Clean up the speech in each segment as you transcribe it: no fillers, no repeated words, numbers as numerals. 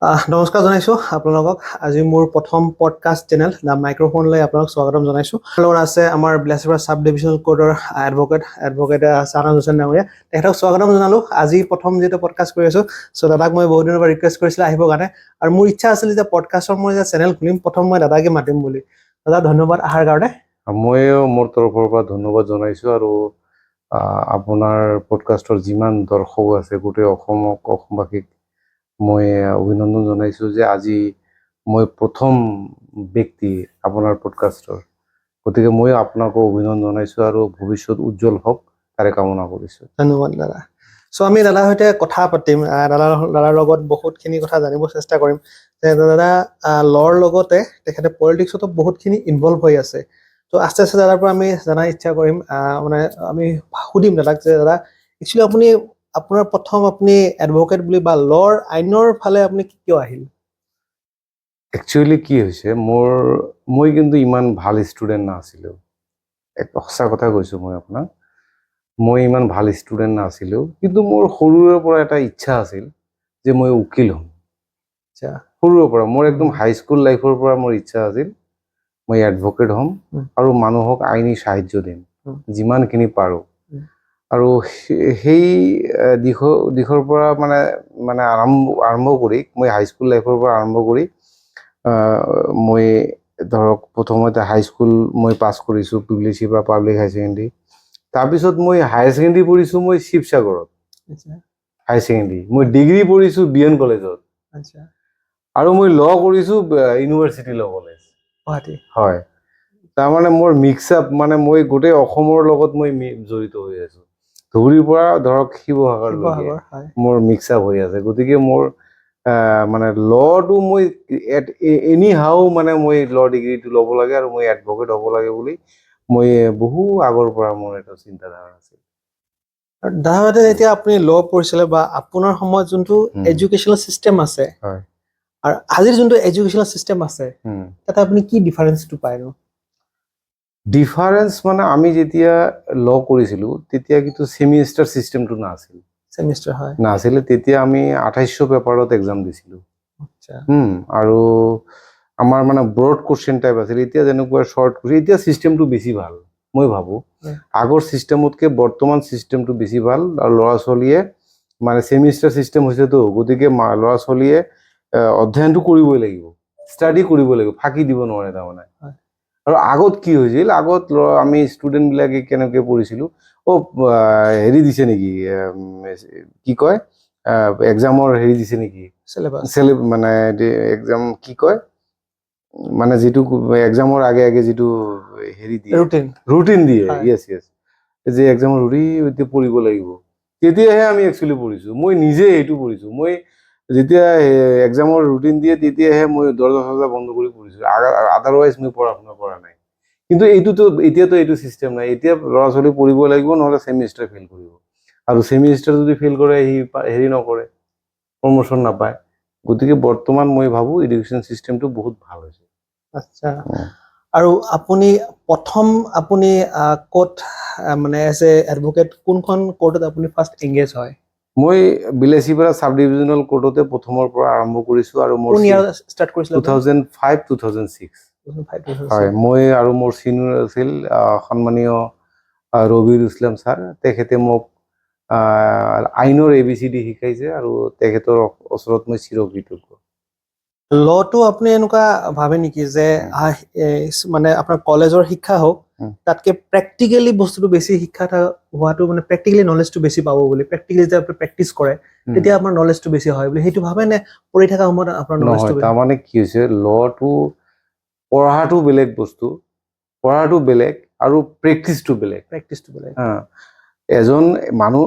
নমস্কাৰ জনাইছোঁ আপোনালোকক। আজি মোৰ প্ৰথম পডকাষ্ট চেনেল দ্য মাইক্ৰফোনলৈ আপোনালোক স্বাগতম জনাইছোঁ। লগত আছে আমাৰ বিলাসীপাৰা ছাব ডিভিজন কোৰ্টৰ এডভকেট ছানাজ হুছেইন ডাঙৰীয়া, তেখেতক স্বাগতম জনালোঁ। আজি প্ৰথম যিহেতু পডকাষ্ট কৰি আছোঁ, চ' দাদাক মই বহুত দিনৰ পৰা ৰিকুৱেষ্ট কৰিছিলোঁ আহিবৰ কাৰণে, আৰু মোৰ ইচ্ছা আছিল যে পডকাষ্টৰ মই যে চেনেল খুলিম, প্ৰথম মই দাদাকে মাতিম বুলি। দাদা ধন্যবাদ অহাৰ কাৰণে। ময়ো মোৰ তৰফৰ পৰা ধন্যবাদ জনাইছোঁ, আৰু আপোনাৰ পডকাষ্টৰ যিমান দৰ্শক আছে গোটেই অসমবাসীক মই অভিনন্দন জনাইছোঁ যে আজি মই প্ৰথম ব্যক্তি আপোনাৰ পডকাষ্টৰ। গতিকে মই আপোনাকো অভিনন্দন জনাইছোঁ আৰু ভৱিষ্যত উজ্জ্বল হওক তাৰে কামনা কৰিছোঁ। ধন্যবাদ দাদা। চ' আমি দাদাৰ সৈতে কথা পাতিম, দাদাৰ লগত বহুতখিনি কথা জানিব চেষ্টা কৰিম। দাদা ল'ৰ লগতে তেখেতে পলিটিক্সতো বহুতখিনি ইনভলভ হৈ আছে। ত' আস্তে আস্তে দাদাৰ পৰা আমি জনাৰ ইচ্ছা কৰিম, মানে আমি সুধিম দাদাক যে দাদা একচুৱেলি আপোনাৰ প্ৰথম আপুনি এডভকেট বুলি বা ল'ৰ আইনৰ ফালে আপুনি কিয় আহিল? একচুৱেলি কি হৈছে, মই কিন্তু ইমান ভাল ষ্টুডেণ্ট নাছিলোঁ। সঁচা কথা কৈছোঁ মই আপোনাক, মই ইমান ভাল ষ্টুডেণ্ট নাছিলোঁ, কিন্তু মোৰ সৰুৰে পৰা এটা ইচ্ছা আছিল যে মই উকিল হ'ম। আচ্ছা, সৰুৰে পৰা মোৰ একদম হাইস্কুল লাইফৰ পৰা মোৰ ইচ্ছা আছিল মই এডভকেট হ'ম আৰু মানুহক আইনী সাহায্য দিম যিমানখিনি পাৰোঁ। আৰু সেই দিশৰ পৰা মানে আৰম্ভ কৰি মই হাইস্কুল লাইফৰ পৰা আৰম্ভ কৰি মই ধৰক প্ৰথমতে হাইস্কুল মই পাছ কৰিছোঁ বিলাসীপাৰা পাব্লিক হাই ছেকেণ্ডেৰী। তাৰপিছত মই হায়াৰ ছেকেণ্ডেৰী পঢ়িছোঁ মই শিৱসাগৰত হায়াৰ ছেকেণ্ডেৰী। মই ডিগ্ৰী পঢ়িছোঁ BN কলেজত, আৰু মই ল কৰিছোঁ ইউনিভাৰ্চিটি ল কলেজ গুৱাহাটী। হয়, তাৰমানে মোৰ মিক্স আপ, মানে মই গোটেই অসমৰ লগত মই জড়িত হৈ আছোঁ। ধুবুৰীৰ পৰা ধৰক শিৱসাগৰলৈকে মোৰ মিক্স আপ হৈ আছে। গতিকে মোৰ মানে ল'টো মই এনি হাও মানে মই ল ডিগ্ৰীটো ল'ব লাগে আৰু মই এডভকেট হ'ব লাগে বুলি মই বহু আগৰ পৰা মোৰ এটা চিন্তাধাৰা আছিল। দাদাহঁতে যেতিয়া আপুনি ল পঢ়িছিলে বা আপোনাৰ সময়ত যোনটো এডুকেশ্যনেল চিষ্টেম আছে আৰু আজিৰ যোনটো এডুকেশ্যনেল চিষ্টেম আছে, তাতে আপুনি কি ডিফাৰেঞ্চটো পায়? ডিফাৰেঞ্চ মানে আমি যেতিয়া ল কৰিছিলোঁ তেতিয়া কিন্তু ছেমিষ্টাৰ চিষ্টেমটো নাছিলে। তেতিয়া আমি 2800 পেপাৰত এক্সাম দিছিলোঁ, আৰু আমাৰ মানে ব্ৰড কুৱেশ্যন টাইপ আছিল। এতিয়া যেনেকুৱা শ্বৰ্ট কুৱেশ্যন, এতিয়া চিষ্টেমটো বেছি ভাল মই ভাবোঁ। আগৰ চিষ্টেমতকৈ বৰ্তমান চিষ্টেমটো বেছি ভাল, আৰু ল'ৰা ছোৱালীয়ে মানে ছেমিষ্টাৰ চিষ্টেম হৈছেতো, গতিকে ল'ৰা ছোৱালীয়ে অধ্যয়নটো কৰিবই লাগিব, ষ্টাডি কৰিব লাগিব, ফাঁকি দিব নোৱাৰে তাৰমানে। আৰু আগত কি হৈছিল, আগত আমি ষ্টুডেণ্টবিলাকে কেনেকৈ পঢ়িছিলোঁ, হেৰি দিছে নেকি, কি কয় এক্সামৰ হেৰি দিছে নেকি, মানে এক্সাম কি কয়, মানে যিটো এক্সামৰ আগে যিটো হেৰি দিয়ে ৰুটিন দিয়ে, য়েছ যে এক্সামৰ এতিয়া পঢ়িব লাগিব, তেতিয়াহে আমি একচুৱেলি পঢ়িছোঁ। মই নিজে এইটো পঢ়িছোঁ। মই যেতিয়া এক্সামৰ ৰুটিন দিয়ে তেতিয়াহে মই দৰ্জা চৰ্জা বন্ধ কৰি পঢ়িছোঁ, আদাৰৱাইজ মই পঢ়া শুনা কৰা নাই। কিন্তু এতিয়াতো এইটো চিষ্টেম নাই। এতিয়া ল'ৰা ছোৱালী পঢ়িব লাগিব, নহ'লে ছেমিষ্টাৰ ফেইল কৰিব, আৰু ছেমিষ্টাৰ যদি ফেইল কৰে সি হেৰি নকৰে, প্ৰমোশ্যন নাপায়। গতিকে বৰ্তমান মই ভাবোঁ এডুকেশ্যন চিষ্টেমটো বহুত ভাল হৈছে। আচ্ছা, আৰু আপুনি ক'ত মানে এজ এ এডভকেট কোনখন কোৰ্টত আপুনি ফাৰ্ষ্ট এংগেজ হয়? মই বিলাসীপাৰা ছাব ডিভিজনেল কোৰ্টতে প্ৰথমৰ পৰা আৰম্ভ কৰিছোঁ, আৰু মোৰ 2005-2006 হয়। মই আৰু মোৰ চিনিয়ৰ আছিল সন্মানীয় ৰবিউল ইছলাম ছাৰ। তেখেতে মোক আইনৰ ABCD শিকাইছে, আৰু তেখেতৰ ওচৰত মই চিৰকৃতজ্ঞ। ল'টো আপুনি এনেকুৱা ভাবে নেকি যে মানে আপোনাৰ কলেজৰ শিক্ষা হওক, তাতকে প্ৰেক্টিকেলি বস্তুটো বেছি শিক্ষা হোৱাটো, মানে প্ৰেক্টিকেলি নলেজটো বেছি পাব বুলি, প্ৰেক্টিকেলি যেতিয়া আপুনি প্ৰেক্টিচ কৰে তেতিয়া আপোনাৰ নলেজটো বেছি হয় বুলি সেইটো ভাবে নে? পঢ়ি থকা সময়ত আপোনাৰ নলেজটো বেছি? তাৰমানে কি হৈছে, ল'টো পঢ়াটো বেলেগ বস্তু, পঢ়াটো বেলেগ আৰু প্ৰেক্টিচটো বেলেগ। এজন মানুহ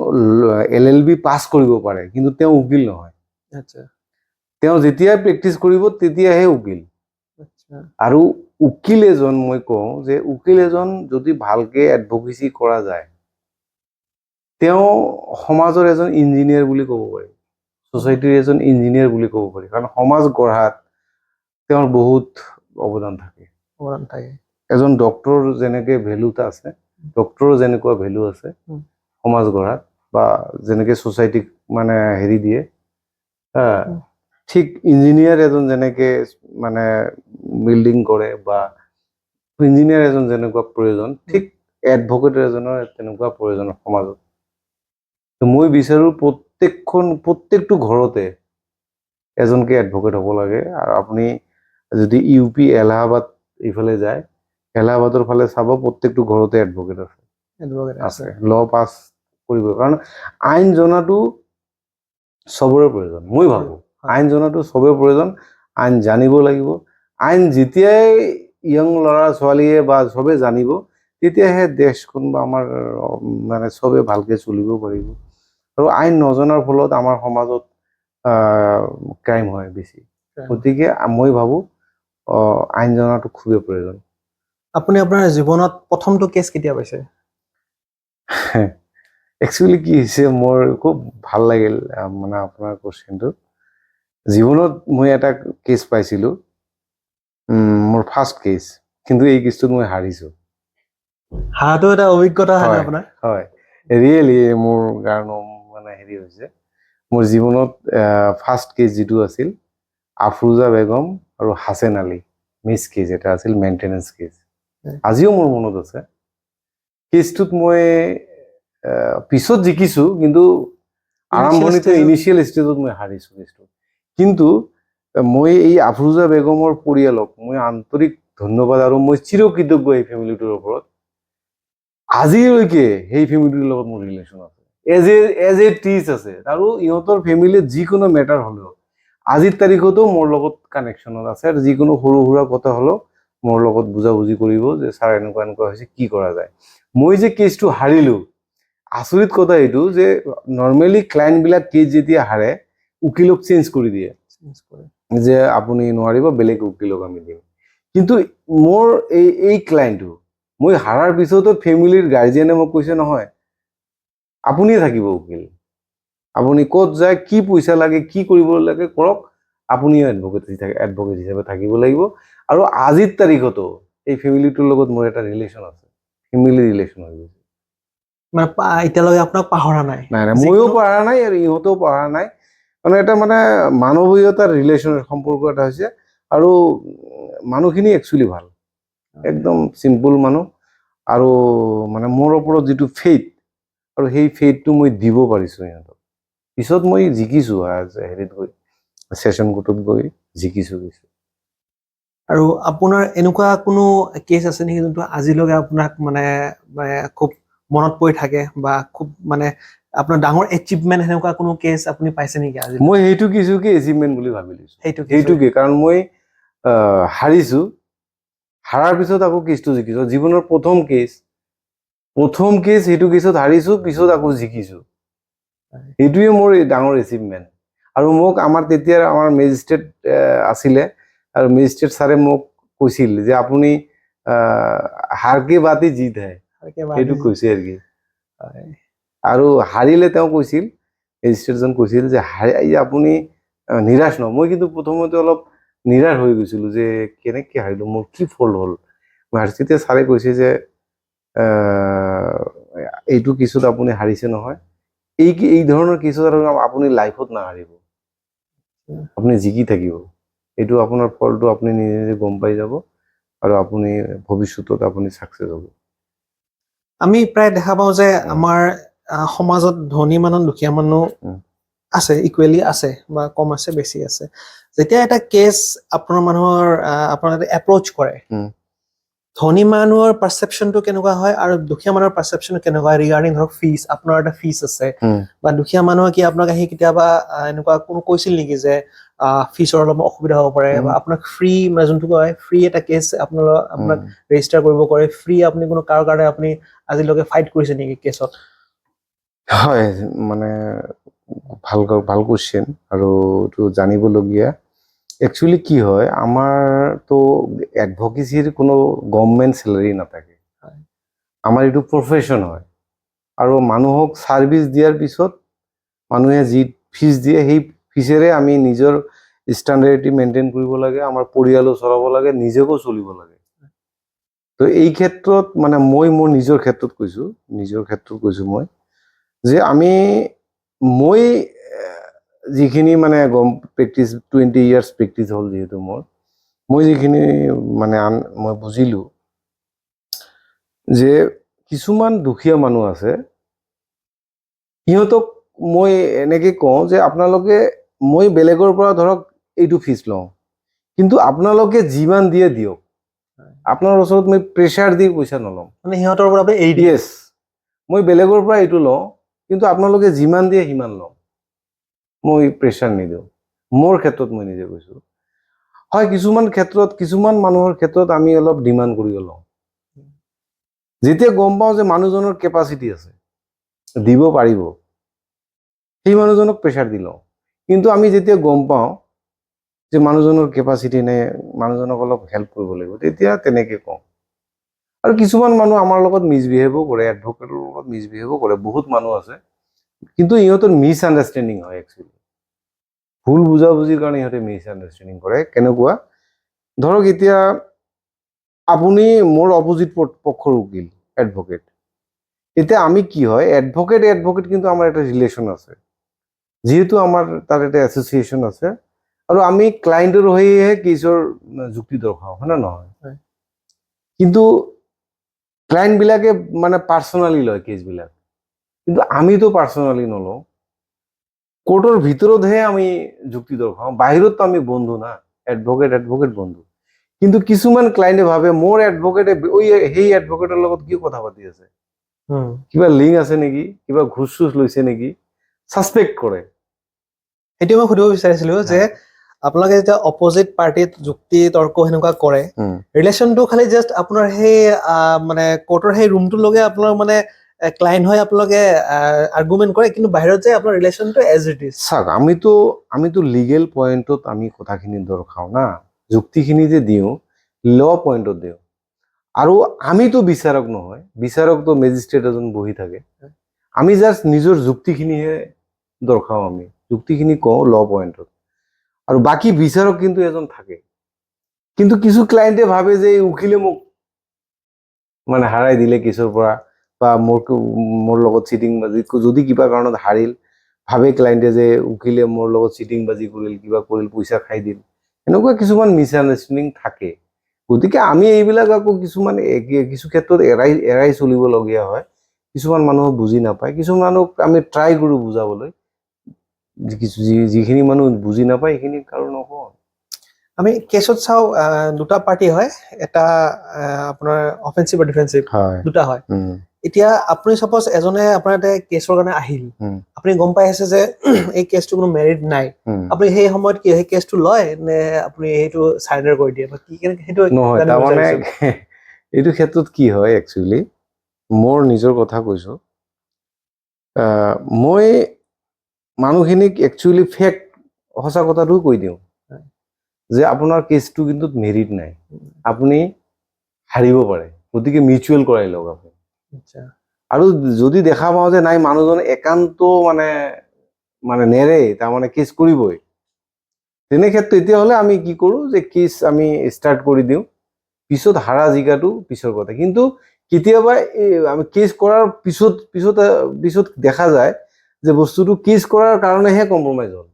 LLB পাছ কৰিব পাৰে, কিন্তু তেওঁ উকিল নহয়। তেওঁ যেতিয়াই প্ৰেক্টিচ কৰিব তেতিয়াহে উকিল। আৰু উকিল এজন, মই কওঁ যে উকিল এজন যদি ভালকে এডভকেচি কৰা যায়, তেওঁ সমাজৰ এজন ইঞ্জিনিয়াৰ বুলি ক'ব পাৰি, ছ'চাইটিৰ এজন ইঞ্জিনিয়াৰ বুলি ক'ব পাৰি, কাৰণ সমাজ গঢ়াত তেওঁৰ বহুত অৱদান থাকে। এজন ডক্টৰ যেনেকে ভেলুটা আছে, ডক্টৰৰ যেনেকুৱা ভেলু আছে সমাজ গঢ়াত, বা যেনেকে ছ'চাইটিক মানে হেৰি দিয়ে, ঠিক ইঞ্জিনিয়াৰ এজন যেনেকে মানে বিল্ডিং কৰে বা ইঞ্জিনিয়াৰ এজন যেনেকুৱা প্ৰয়োজন, ঠিক এডভকেট এজনৰ তেনেকুৱা প্ৰয়োজন সমাজত। তো মই বিচাৰো প্ৰত্যেকটো ঘৰতে এজনকে এডভকেট হ'ব লাগে। আৰু আপুনি যদি UP এলাহাবাদ এইফালে যায়, এলাহাবাদৰ ফালে চাব প্ৰত্যেকটো ঘৰতে এডভকেট আছে, ল পাছ কৰিব। কাৰণ আইন জনাটো চবৰে প্ৰয়োজন, মই ভাবো আইন জনাটো চবৰে প্ৰয়োজন। আইন জানিব লাগিব। আইন যেতিয়াই ইয়ং ল'ৰা ছোৱালীয়ে বা চবে জানিব, তেতিয়াহে দেশখন বা আমাৰ মানে চবে ভালকে চলিব পাৰিব। আৰু আইন নজনাৰ ফলত আমাৰ সমাজত ক্ৰাইম হয় বেছি। গতিকে মই ভাবো আইন জনাটো খুবেই প্ৰয়োজন। আপুনি আপোনাৰ জীৱনত প্ৰথমটো কেছ কেতিয়া পাইছে? একচুৱেলি কি হৈছে, মোৰ খুব ভাল লাগিল মানে আপোনাৰ কোৱেশ্চনটো। জীৱনত মই এটা কেছ পাইছিলো, মোৰ ফাৰ্ষ্ট কেছ, কিন্তু এই কেছটোত মই হাৰিছো। হাৰাটো এটা অভিজ্ঞতা হয় আপোনাৰ? হয়, ৰিয়েলি মোৰ কাৰণে মানে হেৰি হৈছে, মোৰ জীৱনত ফাৰ্ষ্ট কেছ যিটো আছিল, আফৰোজা বেগম আৰু হাছেন আলী মিছ কেছ এটা আছিল, মেইনটেনেঞ্চ কেছ। আজিও মোৰ মনত আছে। কেছটোত মই পিছত জিকিছো, কিন্তু আৰম্ভণিতে ইনিচিয়েল ষ্টেজত মই হাৰিছো কেছটো। কিন্তু মই এই আফৰোজা বেগমৰ পৰিয়ালক মই আন্তৰিক ধন্যবাদ আৰু মই চিৰকৃতজ্ঞ এই ফেমিলিটোৰ ওপৰত। আজিলৈকে সেই ফেমিলিটোৰ লগত মোৰ ৰিলেশ্যন আছে, এজ এ টিচ আছে। আৰু ইহঁতৰ ফেমিলিত যিকোনো মেটাৰ হ'লেও আজিৰ তাৰিখতো মোৰ লগত কানেকশ্যনত আছে। আৰু যিকোনো সৰু সুৰা কথা হ'লেও মোৰ লগত বুজাবুজি কৰিব যে ছাৰ এনেকুৱা এনেকুৱা হৈছে, কি কৰা যায়। মই যে কেছটো হাৰিলো, আচৰিত কথা এইটো যে নৰ্মেলি ক্লায়েণ্টবিলাক কেছ যেতিয়া হাৰে, উকিলক চেঞ্জ কৰি দিয়ে যে আপুনি নোৱাৰিব, বেলেগ উকিলক আমি দিম। কিন্তু মোৰ এই ক্লায়েণ্টটো মই হাৰাৰ পিছতো ফেমিলিৰ গাৰ্জিয়ানে মোক কৈছে, নহয় আপুনিয়ে থাকিব উকিল, আপুনি ক'ত যায়, কি পইচা লাগে, কি কৰিব লাগে কৰক, আপুনিও এডভকেট হিচাপে থাকিব লাগিব। আৰু আজিৰ তাৰিখতো এই ফেমিলিটোৰ লগত মোৰ এটা ৰিলেশ্যন আছে, ফেমিলি ৰিলেশ্যন হৈ গৈছে। মানে এতিয়ালৈকে আপোনাক পাহৰা নাই? নাই, ময়ো পাহৰা নাই আৰু ইহঁতেও পাহৰা নাই। মানে এটা মানে মানৱীয়তাৰ ৰিলেশ্যন, সম্পৰ্ক এটা হৈছে। আৰু মানুহখিনি একচুৱেলি ভাল, একদম চিম্পুল মানুহ। আৰু মানে মোৰ ওপৰত যিটো ফেইথ, আৰু সেই ফেইথটো মই দিব পাৰিছো সিহঁতক। পিছত মই জিকিছো, হেৰিত গৈ ছেছন কোৰ্টত গৈ জিকিছো কিছু। আৰু আপোনাৰ এনেকুৱা কোনো কেছ আছে নেকি যোনটো আজিলৈকে আপোনাক মানে খুব মনত পৰি থাকে, বা খুব মানে আপোনাৰ ডাঙৰ এচিভমেণ্ট, সেনেকুৱা কোনো কেছ আপুনি পাইছে নেকি আজি? মই সেইটো কিছুকে এচিভমেণ্ট বুলি ভাবি লৈছো, সেইটোকে। কাৰণ মই হাৰিছো, হাৰাৰ পিছত আকৌ কেছটো জিকিছো। জীৱনৰ প্ৰথম কেছ, সেইটো কেছত হাৰিছো, পিছত আকৌ জিকিছো। সেইটোৱে মোৰ ডাঙৰ এচিভমেণ্ট। আৰু মোক আমাৰ তেতিয়া আমাৰ মেজিষ্ট্ৰেট আছিলে, আৰু মেজিষ্ট্ৰেট ছাৰে মোক কৈছিল যে আপুনি হাৰকে বাতি জিত হে, সেইটো কৈছে আৰু কি। আৰু হাৰিলে তেওঁ কৈছিল, মেজিষ্ট্ৰেটজন কৈছিল যে আপুনি নিৰাশ নহয়। মই কিন্তু প্ৰথমতে অলপ নিৰাশ হৈ গৈছিলো যে কেনেকে হাৰিলো, মোৰ কি ফল হ'ল। তেতিয়া ছাৰে কৈছে যে এইটো কেছত আপুনি হাৰিছে নহয়, এই ধৰণৰ কেছত আৰু আপুনি লাইফত নাহাৰিব, আপুনি জিকি থাকিব। এইটো আপোনাৰ ফলটো আপুনি নিজে নিজে গম পাই যাব, আৰু আপুনি ভৱিষ্যতত আপুনি ছাকচেছ হ'ব। আমি প্ৰায় দেখা পাওঁ যে আমাৰ সমাজত ধনী মানুহ, দুখীয়া মানুহ আছে, ইকুৱেলি আছে, বা কম আছে, বেছি আছে। যেতিয়া এটা কেছ মানুহৰ আপোনালোকে এপ্ৰ'চ কৰে, ধনী মানুহৰ পাৰচেপশ্যনটো কেনেকুৱা হয় আৰু দুখীয়া মানুহৰ পাৰচেপশ্যন কেনেকুৱা হয় ৰিগাৰ্ডিং ধৰক ফিজ? আপোনাৰ এটা ফিজ আছে, বা দুখীয়া মানুহে কি আপোনাক আহি কেতিয়াবা এনেকুৱা কোনো কৈছিল নেকি যে ফিজৰ অলপ অসুবিধা হ'ব পাৰে, বা আপোনাক ফ্ৰী, যোনটো কয় ফ্ৰী এটা কেছ আপোনাক ৰেজিষ্টাৰ কৰিব কৰে, ফ্ৰী আপুনি কোনো কাৰো কাৰণে আপুনি আজিলৈকে ফাইট কৰিছে নেকি কেছত? হয়, মানে ভাল কোৱেশ্চন, আৰু এইটো জানিবলগীয়া। একচুৱেলি কি হয়, আমাৰতো এডভকেচিৰ কোনো গভৰ্ণমেণ্ট চেলাৰী নাথাকে, আমাৰ এইটো প্ৰফেশ্যন হয়। আৰু মানুহক ছাৰ্ভিচ দিয়াৰ পিছত মানুহে যি ফিজ দিয়ে, সেই ফিজেৰে আমি নিজৰ ষ্টেণ্ডাৰ্ড মেইনটেইন কৰিব লাগে, আমাৰ পৰিয়ালো চলাব লাগে, নিজকো চলিব লাগে। তো এই ক্ষেত্ৰত মানে মই মোৰ নিজৰ ক্ষেত্ৰত কৈছো মই যে মই যিখিনি মানে গম প্ৰেক্টিচ 20 ইয়াৰ্ছ প্ৰেক্টিচ হ'ল যিহেতু মই যিখিনি মানে মই বুজিলো যে কিছুমান দুখীয়া মানুহ আছে, সিহঁতক মই এনেকে কওঁ যে আপোনালোকে, মই বেলেগৰ পৰা ধৰক এইটো ফিজ লওঁ, কিন্তু আপোনালোকে যিমান দিয়ে দিয়ক, আপোনাৰ ওচৰত মই প্ৰেছাৰ দি পইচা নলওঁ। মানে সিহঁতৰ পৰা আপুনি এৰি দিয়ে। য়েছ, মই বেলেগৰ পৰা এইটো লওঁ, কিন্তু আপোনালোকে যিমান দিয়ে সিমান লওঁ, মই প্ৰেছাৰ নিদিওঁ। মোৰ ক্ষেত্ৰত মই নিজে কৈছোঁ। হয়, কিছুমান ক্ষেত্ৰত, কিছুমান মানুহৰ ক্ষেত্ৰত আমি অলপ ডিমাণ্ড কৰিব লওঁ। যেতিয়া গম পাওঁ যে মানুহজনৰ কেপাচিটি আছে, দিব পাৰিব, সেই মানুহজনক প্ৰেছাৰ দি লওঁ। কিন্তু আমি যেতিয়া গম পাওঁ যে মানুহজনৰ কেপাচিটি নাই, মানুহজনক অলপ হেল্প কৰিব লাগিব, তেতিয়া তেনেকে কওঁ। আৰু কিছুমান মানুহ আমাৰ লগত মিছবিহেভো কৰে, এডভকেটৰ লগত মিছবিহেভো কৰে, বহুত মানুহ আছে, কিন্তু ইহঁতৰ মিছ আণ্ডাৰষ্টেণ্ডিং হয়। একচুৱেলি ভুল বুজাবুজিৰ কাৰণে ইহঁতে মিছ আণ্ডাৰষ্টেণ্ডিং কৰে। কেনেকুৱা, ধৰক এতিয়া আপুনি মোৰ অপোজিট পক্ষৰ উকিল, এডভকেট। এতিয়া আমি কি হয়, এডভকেট কিন্তু আমাৰ এটা ৰিলেশ্যন আছে, যিহেতু আমাৰ তাৰ এটা এছ'চিয়েশ্যন আছে, আৰু আমি ক্লায়েণ্টৰ হৈহে কেছৰ যুক্তি দৰ্শাও, হয় নে নহয়? কিন্তু ক্লায়েণ্টবিলাকে মানে পাৰ্চনেলি লয় কেছবিলাক, কিন্তু আমিতো পাৰ্চনেলি নলওঁ। কোৰ্টৰ ভিতৰতহে আমি যুক্তি দৰ্শাও, বাহিৰততো আমি বন্ধু না, এডভকেট বন্ধু। কিন্তু কিছুমান ক্লায়েণ্টে ভাবে মোৰ এডভকেটে সেই এডভকেটৰ লগত কি কথা পাতি আছে, কিবা লিংক আছে নেকি, কিবা ঘুষ চুষ লৈছে নেকি, ছাছপেক্ট কৰে। সেইটো মই সুধিব বিচাৰিছিলো যে আপোনালোকে যেতিয়া অপোজিট পাৰ্টিত যুক্তি তৰ্ক সেনেকুৱা কৰে, ৰিলেশ্যনটো খালি জাষ্ট আপোনাৰ সেই মানে কোৰ্টৰ সেই ৰুমটো লগে আপোনালোক মানে ক্লায়েণ্ট হৈ আপোনালোকে আৰ্গুমেণ্ট কৰে, কিন্তু বাহিৰত যে আপোনাৰ ৰিলেশ্যনটো এজ ইট ইজ। চাওক, আমিতো লিগেল পইণ্টত আমি কথাখিনি দৰ্শাও না, যুক্তিখিনি যে দিওঁ ল' পইণ্টত দিওঁ। আৰু আমিতো বিচাৰক নহয়, বিচাৰকতো মেজিষ্ট্ৰেট এজন বহি থাকে, আমি জাষ্ট নিজৰ যুক্তিখিনিহে দৰ্শাও, আমি যুক্তিখিনি কওঁ ল' পইণ্টত, আৰু বাকী বিচাৰক কিন্তু এজন থাকে। কিন্তু কিছু ক্লায়েণ্টে ভাবে যে উকিলে মোক মানে হাৰাই দিলে কেছৰ পৰা, বা মোৰ লগত চিটিং বাজি, যদি কিবা কাৰণত হাৰিল, ভাবে ক্লায়েণ্টে যে উকিলে মোৰ লগত চিটিং বাজি কৰিল, কিবা কৰিল, পইচা খাই দিল, এনেকুৱা কিছুমান মিছ আণ্ডাৰষ্টেণ্ডিং থাকে। গতিকে আমি এইবিলাক আকৌ কিছুমান কিছু ক্ষেত্ৰত এৰাই চলিবলগীয়া হয়। কিছুমান মানুহ বুজি নাপায়, কিছুমান মানুহক আমি ট্ৰাই কৰোঁ বুজাবলৈ, যিখিনি মানুহ বুজি নাপায় সেইখিনি কাৰো নকওঁ। আমি কেছত চাওঁ দুটা পাৰ্টি হয়, এটা আপোনাৰ অফেন্সিভ আৰু ডিফেন্সিভ, দুটা হয়। এতিয়া আপুনি সাপোজ এজনে আপোনাৰ এটা কেছৰ কাৰণে আহিল, আপুনি গম পাই আছে যে এই কেছটো কোনো মেৰিট নাই, আপুনি সেই সময়ত কি সেই কেছটো লয় নে আপুনি সেইটো চাৰেণ্ডাৰ কৰি দিয়ে, বা কি সেইটো নহয়? তাৰমানে এইটো ক্ষেত্ৰত কি হয়, একচুৱেলি মোৰ নিজৰ কথা কৈছো, মই মানুহখিনিক একচুৱেলি ফেক্ট, সঁচা কথাটো কৈ দিওঁ যে আপোনাৰ কেছটো কিন্তু মেৰিট নাই, আপুনি হাৰিব পাৰে, গতিকে মিউচুৱেল কৰাই লওক আপুনি। আৰু যদি দেখা পাওঁ যে নাই, মানুহজন একান্ত মানে নেৰে, তাৰমানে কেছ কৰিবই, তেনে ক্ষেত্ৰত তেতিয়াহ'লে আমি কি কৰোঁ যে কেছ আমি ষ্টাৰ্ট কৰি দিওঁ, পিছত হাৰা জিকাটো পিছৰ কথা। কিন্তু কেতিয়াবা আমি কেছ কৰাৰ পিছত দেখা যায় যে বস্তুটো কেছ কৰাৰ কাৰণেহে কম্প্ৰমাইজ হ'ল।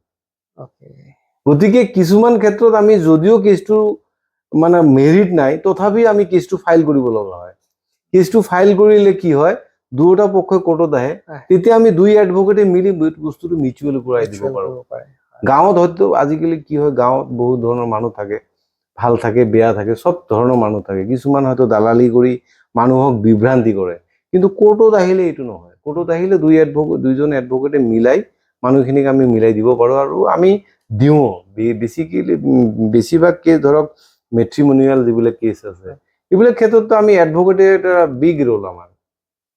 গতিকে কিছুমান ক্ষেত্ৰত আমি যদিও কেছটো মানে মেৰিট নাই, তথাপি আমি কেছটো ফাইল কৰিব লগা হয়। কেছটো ফাইল কৰিলে কি হয়, দুয়োটা পক্ষই কোৰ্টত আহে, তেতিয়া আমি দুই এডভকেটে মিলি বস্তুটো মিউচুৱেল কৰাই দিব পাৰোঁ। গাঁৱত হয়তো আজিকালি কি হয়, গাঁৱত বহুত ধৰণৰ মানুহ থাকে, ভাল থাকে, বেয়া থাকে, চব ধৰণৰ মানুহ থাকে। কিছুমান হয়তো দালালি কৰি মানুহক বিভ্ৰান্তি কৰে, কিন্তু কোৰ্টত আহিলে এইটো নহয়। কোৰ্টত আহিলে দুইজন এডভকেটে মিলাই মানুহখিনিক আমি মিলাই দিব পাৰোঁ, আৰু আমি দিওঁ। বেছিভাগ কেছ ধৰক মেট্ৰিমনিয়েল যিবিলাক কেছ আছে, এইবিলাক ক্ষেত্ৰততো আমি এডভকেটে এটা বিগ ৰোল আমাৰ,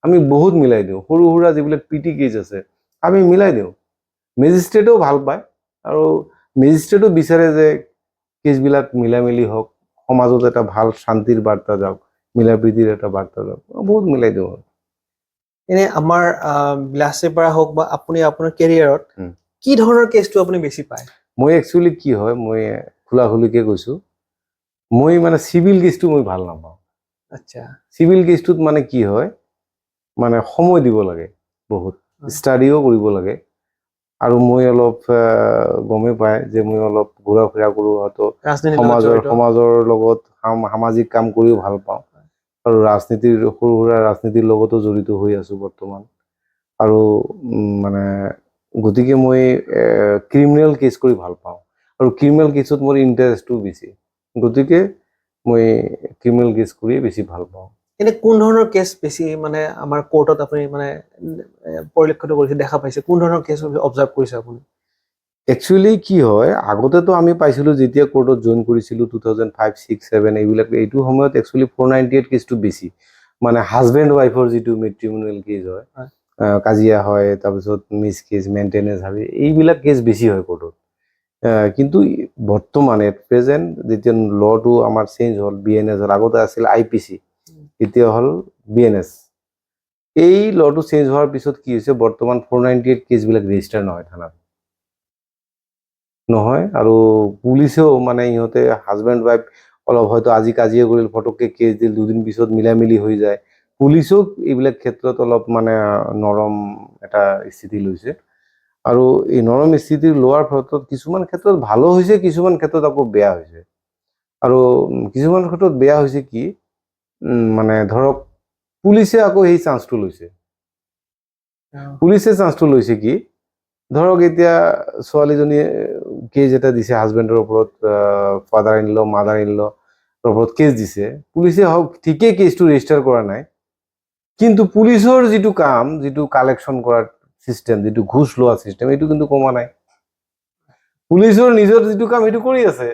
আমি বহুত মিলাই দিওঁ। সৰু সুৰা যিবিলাক পিটি কেছ আছে আমি মিলাই দিওঁ। মেজিষ্ট্ৰেটেও ভাল পায়, আৰু মেজিষ্ট্ৰেটো বিচাৰে যে কেছবিলাক মিলা মিলি হওক, সমাজত এটা ভাল শান্তিৰ বাৰ্তা যাওক, মিলা প্ৰীতিৰ এটা বাৰ্তা যাওক, বহুত মিলাই দিওঁ। এনে আমাৰ বিলাচীৰ পৰা হওক বা আপুনি আপোনাৰ কেৰিয়াৰত কি ধৰণৰ কেছটো আপুনি বেছি পায়? মই একচুৱেলি কি হয়, মই খোলাখুলিকে কৈছো, মই মানে চিভিল কেছটো মই ভাল নাপাওঁ। আচ্ছা, চিভিল কেছটোত মানে কি হয়, মানে সময় দিব লাগে, বহুত ষ্টাডিও কৰিব লাগে, আৰু মই অলপ গমেই পায় যে মই অলপ ঘূৰা ফুৰা কৰোঁ, হয়তো সমাজৰ লগত সামাজিক কাম কৰিও ভাল পাওঁ, আৰু ৰাজনীতিৰ সৰু সুৰা ৰাজনীতিৰ লগতো জড়িত হৈ আছো বৰ্তমান। আৰু মানে গতিকে মই ক্ৰিমিনেল কেছ কৰি ভাল পাওঁ, আৰু ক্ৰিমিনেল কেছত মোৰ ইণ্টাৰেষ্টটো বেছি, গতিকে মই ক্ৰিমিনেল কেছ কৰি বেছি ভাল পাওঁ। এনে কোন ধৰণৰ কেছ বেছি মানে আমাৰ কোৰ্টত আপুনি মানে পৰিলক্ষিত কৰিছে, দেখা পাইছে, কোন ধৰণৰ কেছ অবজাৰ্ভ কৰিছে আপুনি? একচুৱেলি কি হয়, আগতেতো আমি পাইছিলোঁ যেতিয়া কোৰ্টত জইন কৰিছিলোঁ 2005, 6, 7 এইবিলাক, এইটো সময়ত একচুৱেলি 498 কেছটো বেছি, মানে হাজবেণ্ড ৱাইফৰ যিটো মেট্ৰিমনিয়েল কেছ হয়, কাজিয়া হয়, তাৰপিছত মিছ কেছ, মেইনটেনেঞ্চ হাবি, এইবিলাক কেছ বেছি হয় কোৰ্টত। কিন্তু বৰ্তমান এট প্ৰেজেণ্ট যেতিয়া লটো আমাৰ চেঞ্জ হ'ল, BNS হ'ল, আগতে আছিল IPC, এতিয়া হ'ল BNS। এই লটো চেঞ্জ হোৱাৰ পিছত কি হৈছে, বৰ্তমান 498 কেছবিলাক ৰেজিষ্টাৰ নহয় থানাত, নহয়। আৰু পুলিচেও মানে ইহঁতে হাজবেণ্ড ৱাইফ অলপ হয়তো আজি কাজিয়া কৰিল, ফটককে কেছ দিল, দুদিন পিছত মিলামিলি হৈ যায়। পুলিচেও এইবিলাক ক্ষেত্ৰত অলপ মানে নৰম এটা স্থিতি লৈছে, আৰু এই নৰম স্থিতি লোৱাৰ ক্ষেত্ৰত কিছুমান ক্ষেত্ৰত ভালো হৈছে, কিছুমান ক্ষেত্ৰত আকৌ বেয়া হৈছে। আৰু কিছুমান ক্ষেত্ৰত বেয়া হৈছে কি, মানে ধৰক পুলিচে আকৌ সেই চান্সটো লৈছে। পুলিচে চান্সটো লৈছে কি, ধৰক এতিয়া ছোৱালীজনীয়ে কেছ এটা দিছে হাজবেণ্ডৰ ওপৰত, father in law, mother in law ওপৰত কেছ দিছে, পুলিচে হওক ঠিকেই কেছটো ৰেজিষ্টাৰ কৰা নাই, কিন্তু পুলিচৰ যিটো কাম, যিটো কালেকশ্যন কৰাৰ চিষ্টেম, যিটো ঘুষ লোৱা চিষ্টেম, এইটো কিন্তু কমা নাই। পুলিচৰ নিজৰ যিটো কাম সেইটো কৰি আছে।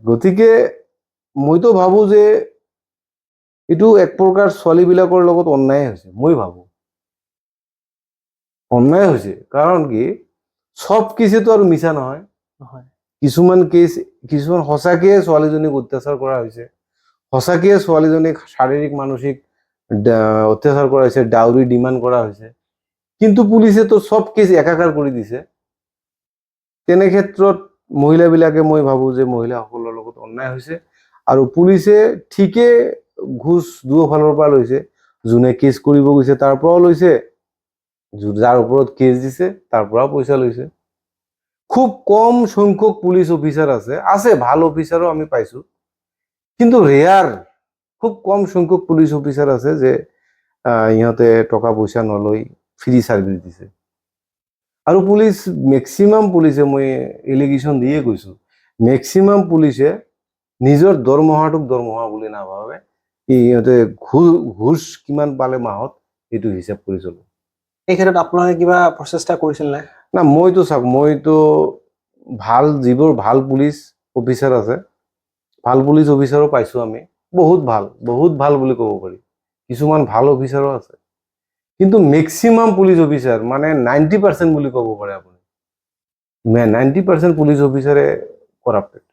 গতিকে মইতো ভাবো যে এইটো এক প্ৰকাৰ ছোৱালীবিলাকৰ লগত অন্যায় হৈছে, মই ভাবো অন্যায় হৈছে। কাৰণ কি, সব কেছেতো আৰু মিছা নহয়, কিছুমান কেছ, কিছুমান সঁচাকে ছোৱালীজনীক অত্যাচাৰ কৰা হৈছে, সঁচাকে ছোৱালীজনীক শাৰীৰিক মানসিক অত্যাচাৰ কৰা হৈছে, ডাউৰি ডিমাণ্ড কৰা হৈছে, কিন্তু পুলিচে তো সব কেছ একাকাৰ কৰি দিছে। তেনে ক্ষেত্ৰত মহিলাবিলাকে, মই ভাবো যে মহিলাসকলৰ লগত অন্যায় হৈছে, আৰু পুলিচে ঠিকে ঘুষ দুয়োফালৰ পৰা লৈছে, যোনে কেছ কৰিব গৈছে তাৰ পৰাও লৈছে, যাৰ ওপৰত কেছ দিছে তাৰ পৰাও পইচা লৈছে। খুব কম সংখ্যক পুলিচ অফিচাৰ আছে ভাল অফিচাৰো আমি পাইছো, কিন্তু ৰেয়াৰ, খুব কম সংখ্যক পুলিচ অফিচাৰ আছে যে ইহঁতে টকা পইচা নলৈ ফ্ৰী চাৰ্ভিচ দিছে। আৰু পুলিচ, মেক্সিমাম পুলিচে, মই এলিগেশ্যন দিয়ে কৈছো, মেক্সিমাম পুলিচে নিজৰ দৰমহাটোক দৰমহা বুলি নাভাবে, ইহঁতে ঘুষ কিমান পালে মাহত এইটো হিচাপ কৰি চলে। এই ক্ষেত্ৰত আপোনালোকে কিবা প্ৰচেষ্টা কৰিছিল নে? না, মইতো চাওক, মইতো ভাল যিবোৰ ভাল পুলিচ অফিচাৰ আছে, ভাল পুলিচ অফিচাৰো পাইছো আমি, বহুত ভাল বুলি ক'ব পাৰি, কিছুমান ভাল অফিচাৰো আছে, কিন্তু মেক্সিমাম পুলিচ অফিচাৰ মানে 90% বুলি ক'ব পাৰে আপুনি, 90% পুলিচ অফিচাৰে কৰাপ্টেড।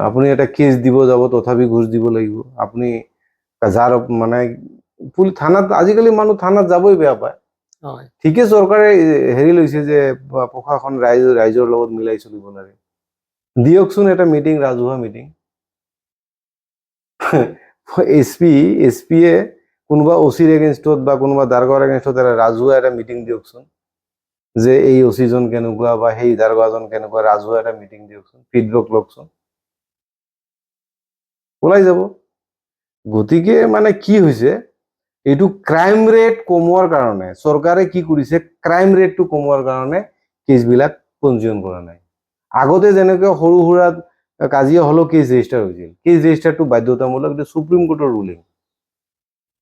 আপুনি এটা কেছ দিব যাব, তথাপি ঘুষ দিব লাগিব। আপুনি যাৰ মানে থানাত, আজিকালি মানুহ থানাত যাবই বেয়া পায়। ঠিকে চৰকাৰে হেৰি লৈছে যে প্ৰশাসন ৰাইজৰ লগত মিলাই চলিব লাগে, দিয়কচোন এটা মিটিং, ৰাজহুৱা মিটিং। এছপিয়ে কোনোবা অচিৰ এগেইনষ্টত বা কোনোবা দাৰগাৰ এগেইনষ্টত এটা ৰাজহুৱা এটা মিটিং দিয়কচোন, যে এই অচিজন কেনেকুৱা বা সেই দাৰগাজন কেনেকুৱা, ৰাজহুৱা এটা মিটিং দিয়কচোন, ফিডবেক লওকচোন, ওলাই যাব। গতিকে মানে কি হৈছে, এইটো ক্ৰাইম ৰেট কমোৱাৰ কাৰণে চৰকাৰে কি কৰিছে, ক্ৰাইম ৰেটটো কমোৱাৰ কাৰণে কেছবিলাক পঞ্জীয়ন কৰা নাই। আগতে যেনেকৈ সৰু সুৰা কাজিয়া হলেও কেছ ৰেজিষ্টাৰ হৈছিল, কেছ ৰেজিষ্টাৰটো বাধ্যতামূলক, এইটো সুপ্ৰিম কোৰ্টৰ ৰুলিং,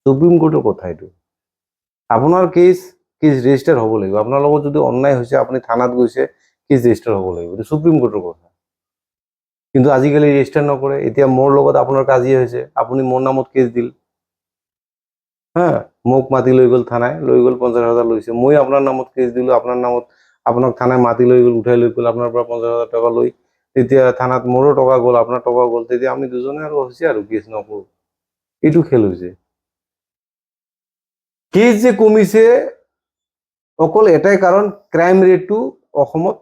সুপ্ৰিম কোৰ্টৰ কথা এইটো। আপোনাৰ কেছ ৰেজিষ্টাৰ হ'ব লাগিব, আপোনাৰ লগত যদি অন্যায় হৈছে, আপুনি থানাত গৈছে, কেছ ৰেজিষ্টাৰ হ'ব লাগিব, এইটো সুপ্ৰিম কোৰ্টৰ কথা। কিন্তু আজিকালি ৰেজিষ্টাৰ নকৰে। এতিয়া মোৰ লগত আপোনাৰ কাজিয়া হৈছে, আপুনি মোৰ নামত কেছ দিল, মোক মাতি লৈ গ'ল থানায়, লৈ গ'ল 50,000 লৈছে, মই আপোনাৰ নামত কেছ দিলো, আপোনাৰ নামত, আপোনাক থানায় মাতি লৈ গ'ল, উঠাই লৈ গ'ল, আপোনাৰ পৰা 50,000 টকা লৈ, তেতিয়া থানাত মোৰো টকা গ'ল, আপোনাৰ টকা গ'ল, তেতিয়া আমি দুজনে আৰু হৈছে আৰু কেছ নকৰো, এইটো খেল হৈছে। কেছ যে কমিছে অকল এটাই কাৰণ, ক্ৰাইম ৰেটটো অসমত,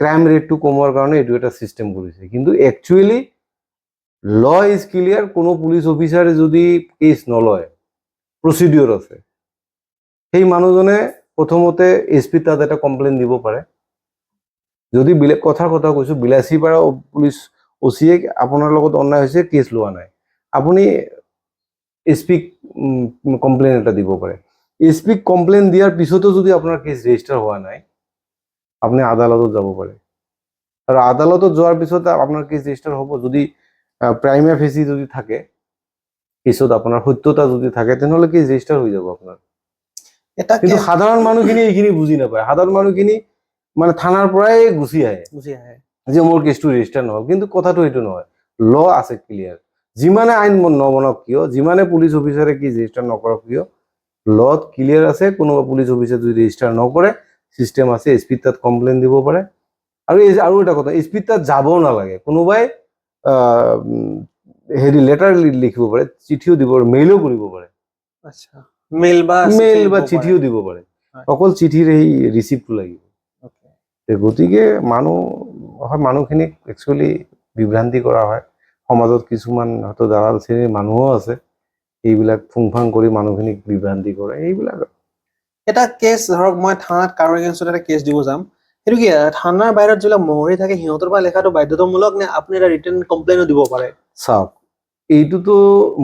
ক্ৰাইম ৰেটটো কমোৱাৰ কাৰণে এইটো এটা চিষ্টেম কৰিছে। কিন্তু একচুৱেলি ল ইজ ক্লিয়াৰ, কোনো পুলিচ অফিচাৰে যদি কেছ নলয়, প্ৰচিডিউৰ আছে, সেই মানুহজনে প্ৰথমতে SP তাত এটা কমপ্লেইন দিব পাৰে। যদি কথাৰ কথা কৈছো, বিলাসীপাৰা পুলিচ OC-য়ে আপোনাৰ লগত অন্যায় হৈছে, কেছ লোৱা নাই, আপুনি SP কমপ্লেইন এটা দিব পাৰে। SP কমপ্লেইন দিয়াৰ পিছতো যদি আপোনাৰ কেছ ৰেজিষ্টাৰ হোৱা নাই, আপুনি আদালতত যাব পাৰে। আৰু আদালতত যোৱাৰ পিছত আপোনাৰ কেছ ৰেজিষ্টাৰ হ'ব। যদি প্ৰাইমা ফেচি যদি থাকে, পিছত আপোনাৰ সত্যতা যদি থাকে, তেনেহ'লে কেছ ৰেজিষ্টাৰ হৈ যাব আপোনাৰ। কিন্তু সাধাৰণ মানুহখিনি এইখিনি বুজি নাপায়। সাধাৰণ মানুহখিনি মানে থানাৰ পৰাই গুচি আহে যে মোৰ কেছটো ৰেজিষ্টাৰ নহ'ব। কিন্তু কথাটো এইটো নহয়, ল আছে ক্লিয়াৰ। যিমানে আইন নবনাওক কিয়, যিমানে পুলিচ অফিচাৰে কেছ ৰেজিষ্টাৰ নকৰক কিয়, লত ক্লিয়াৰ আছে। কোনোবা পুলিচ অফিচাৰে যদি ৰেজিষ্টাৰ নকৰে, চিষ্টেম আছে, SP তাত কমপ্লেইন দিব পাৰে। আৰু এটা কথা, SP তাত যাবও নালাগে। কোনোবাই হেৰি লেটাৰ লিখিব পাৰে, চিঠিও দিব পাৰে, মেইলো কৰিব পাৰে। মেইল বা চিঠিও দিব পাৰে, অকল চিঠিৰ এই ৰিচিপ্টটো লাগিব। গতিকে মানুহখিনিক একচুৱেলি বিভ্ৰান্তি কৰা হয়। সমাজত কিছুমান হয়তো দালাল শ্ৰেণীৰ মানুহো আছে, এইবিলাক ফুংফাং কৰি মানুহখিনিক বিভ্ৰান্তি কৰে। এইবিলাক এটা কেছ ধৰক মই থানাত কাৰো এগেইনষ্টত এটা কেছ দিব যাম, সেইটো কি থানাৰ বাহিৰত যিবিলাক মহৰি থাকে সিহঁতৰ পৰা লেখাটো বাধ্যতামূলক নে আপুনি এটা ৰিটেন কমপ্লেইনো দিব পাৰে? চাওক, এইটোতো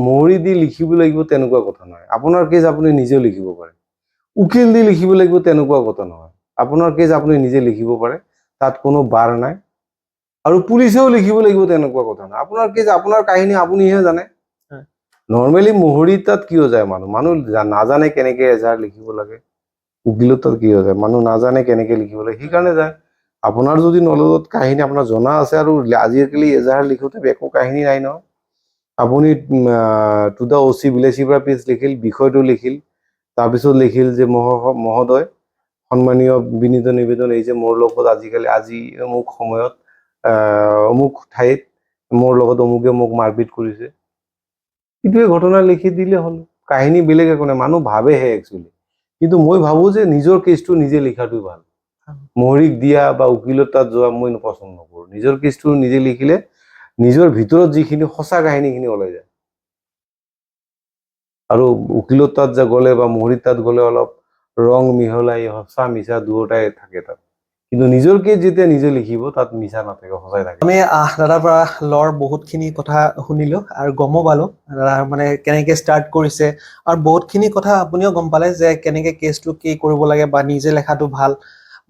মহৰি দি লিখিব লাগিব তেনেকুৱা কথা নহয়। আপোনাৰ কেছ আপুনি নিজেও লিখিব পাৰে। উকিল দি লিখিব লাগিব তেনেকুৱা কথা নহয়। আপোনাৰ কেছ আপুনি নিজে লিখিব পাৰে, তাত কোনো বাৰ নাই। আৰু পুলিচেও লিখিব লাগিব তেনেকুৱা কথা নাই। আপোনাৰ কেছ, আপোনাৰ কাহিনী আপুনিহে জানে। নৰ্মেলি মহৰি তাত কিয় যায়? মানুহ নাজানে কেনেকে এজাহাৰ লিখিব লাগে। উকিলৰ তাত কিয় যায়? মানুহ নাজানে কেনেকে লিখিব লাগে, সেইকাৰণে যায়। আপোনাৰ যদি নলেজত কাহিনী আপোনাৰ জনা আছে, আৰু আজিকালি এজাহাৰ লিখোতে একো কাহিনী নাই নহয়। আপুনি to the OC Bilasipara page লিখিল, বিষয়টো লিখিল, তাৰপিছত লিখিল যে মহোদয়, সন্মানীয় বিনীত নিবেদন, এই যে মোৰ লগত আজি অমুক সময়ত অমুক ঠাইত মোৰ লগত অমুকে মোক মাৰপিট কৰিছে, এইটোৱে ঘটনা লিখি দিলে হ'ল। কাহিনী বেলেগ একো নাই। মানুহ ভাবেহে একচুৱেলি, কিন্তু মই ভাবো যে নিজৰ কেছটো নিজে লিখাটো ভাল। মহৰিক দিয়া বা উকিলৰ তাত যোৱা মই পচন্দ নকৰো। নিজৰ কেছটো নিজে লিখিলে নিজৰ ভিতৰত যিখিনি সঁচা কাহিনীখিনি ওলাই যায়। আৰু উকিলৰ তাত গ'লে বা মহৰিৰ তাত গ'লে অলপ ৰং মিহলাই সঁচা মিছা দুয়োটাই থাকে তাত। কিন্তু নিজৰ কেছ যেতিয়া নিজে লিখিব, তাত মিছা নাথাকে, সঁচাই থাকে। আমি দাদাৰ পৰা লৰ বহুতখিনি কথা শুনিলো আৰু গমো পালো দাদা মানে কেনেকে ষ্টাৰ্ট কৰিছে, আৰু বহুতখিনি কথা আপুনিও গম পালে যে কেনেকে কেছটো কি কৰিব লাগে বা নিজে লেখাটো ভাল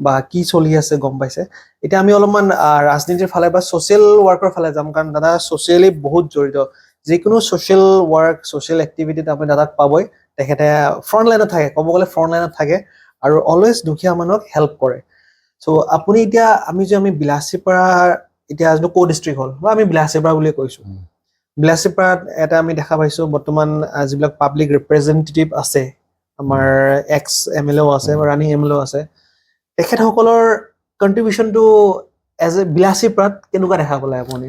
বা কি চলি আছে গম পাইছে। এতিয়া আমি অলপমান ৰাজনীতিৰ ফালে বা ছ'চিয়েল ৱৰ্কৰ ফালে যাম, কাৰণ দাদা ছ'চিয়েলি বহুত জড়িত। যিকোনো ছ'চিয়েল ৱৰ্ক, ছ'চিয়েল এক্টিভিটিত আপুনি দাদাক পাবই। তেখেতে ফ্ৰণ্ট লাইনত থাকে, ক'ব গ'লে ফ্ৰণ্ট লাইনত থাকে আৰু অলৱেজ দুখীয়া মানুহক হেল্প কৰে। চ' আপুনি এতিয়া আমি বিলাসীপাৰা, এতিয়া কো ডিষ্ট্ৰিক্ট হ'ল বা আমি বিলাসীপাৰা বুলি কৈছো। বিলাসীপাৰাত এটা আমি দেখা পাইছো বৰ্তমান যিবিলাক পাব্লিক ৰিপ্ৰেজেণ্টেটিভ আছে, আমাৰ এক্স MLA আছে, ৰানিং MLA আছে, তেখেতসকলৰ কন্ট্ৰিবিউশনটো এজ এ বিলাসীপাৰাত কেনেকুৱা দেখা পালে আপুনি?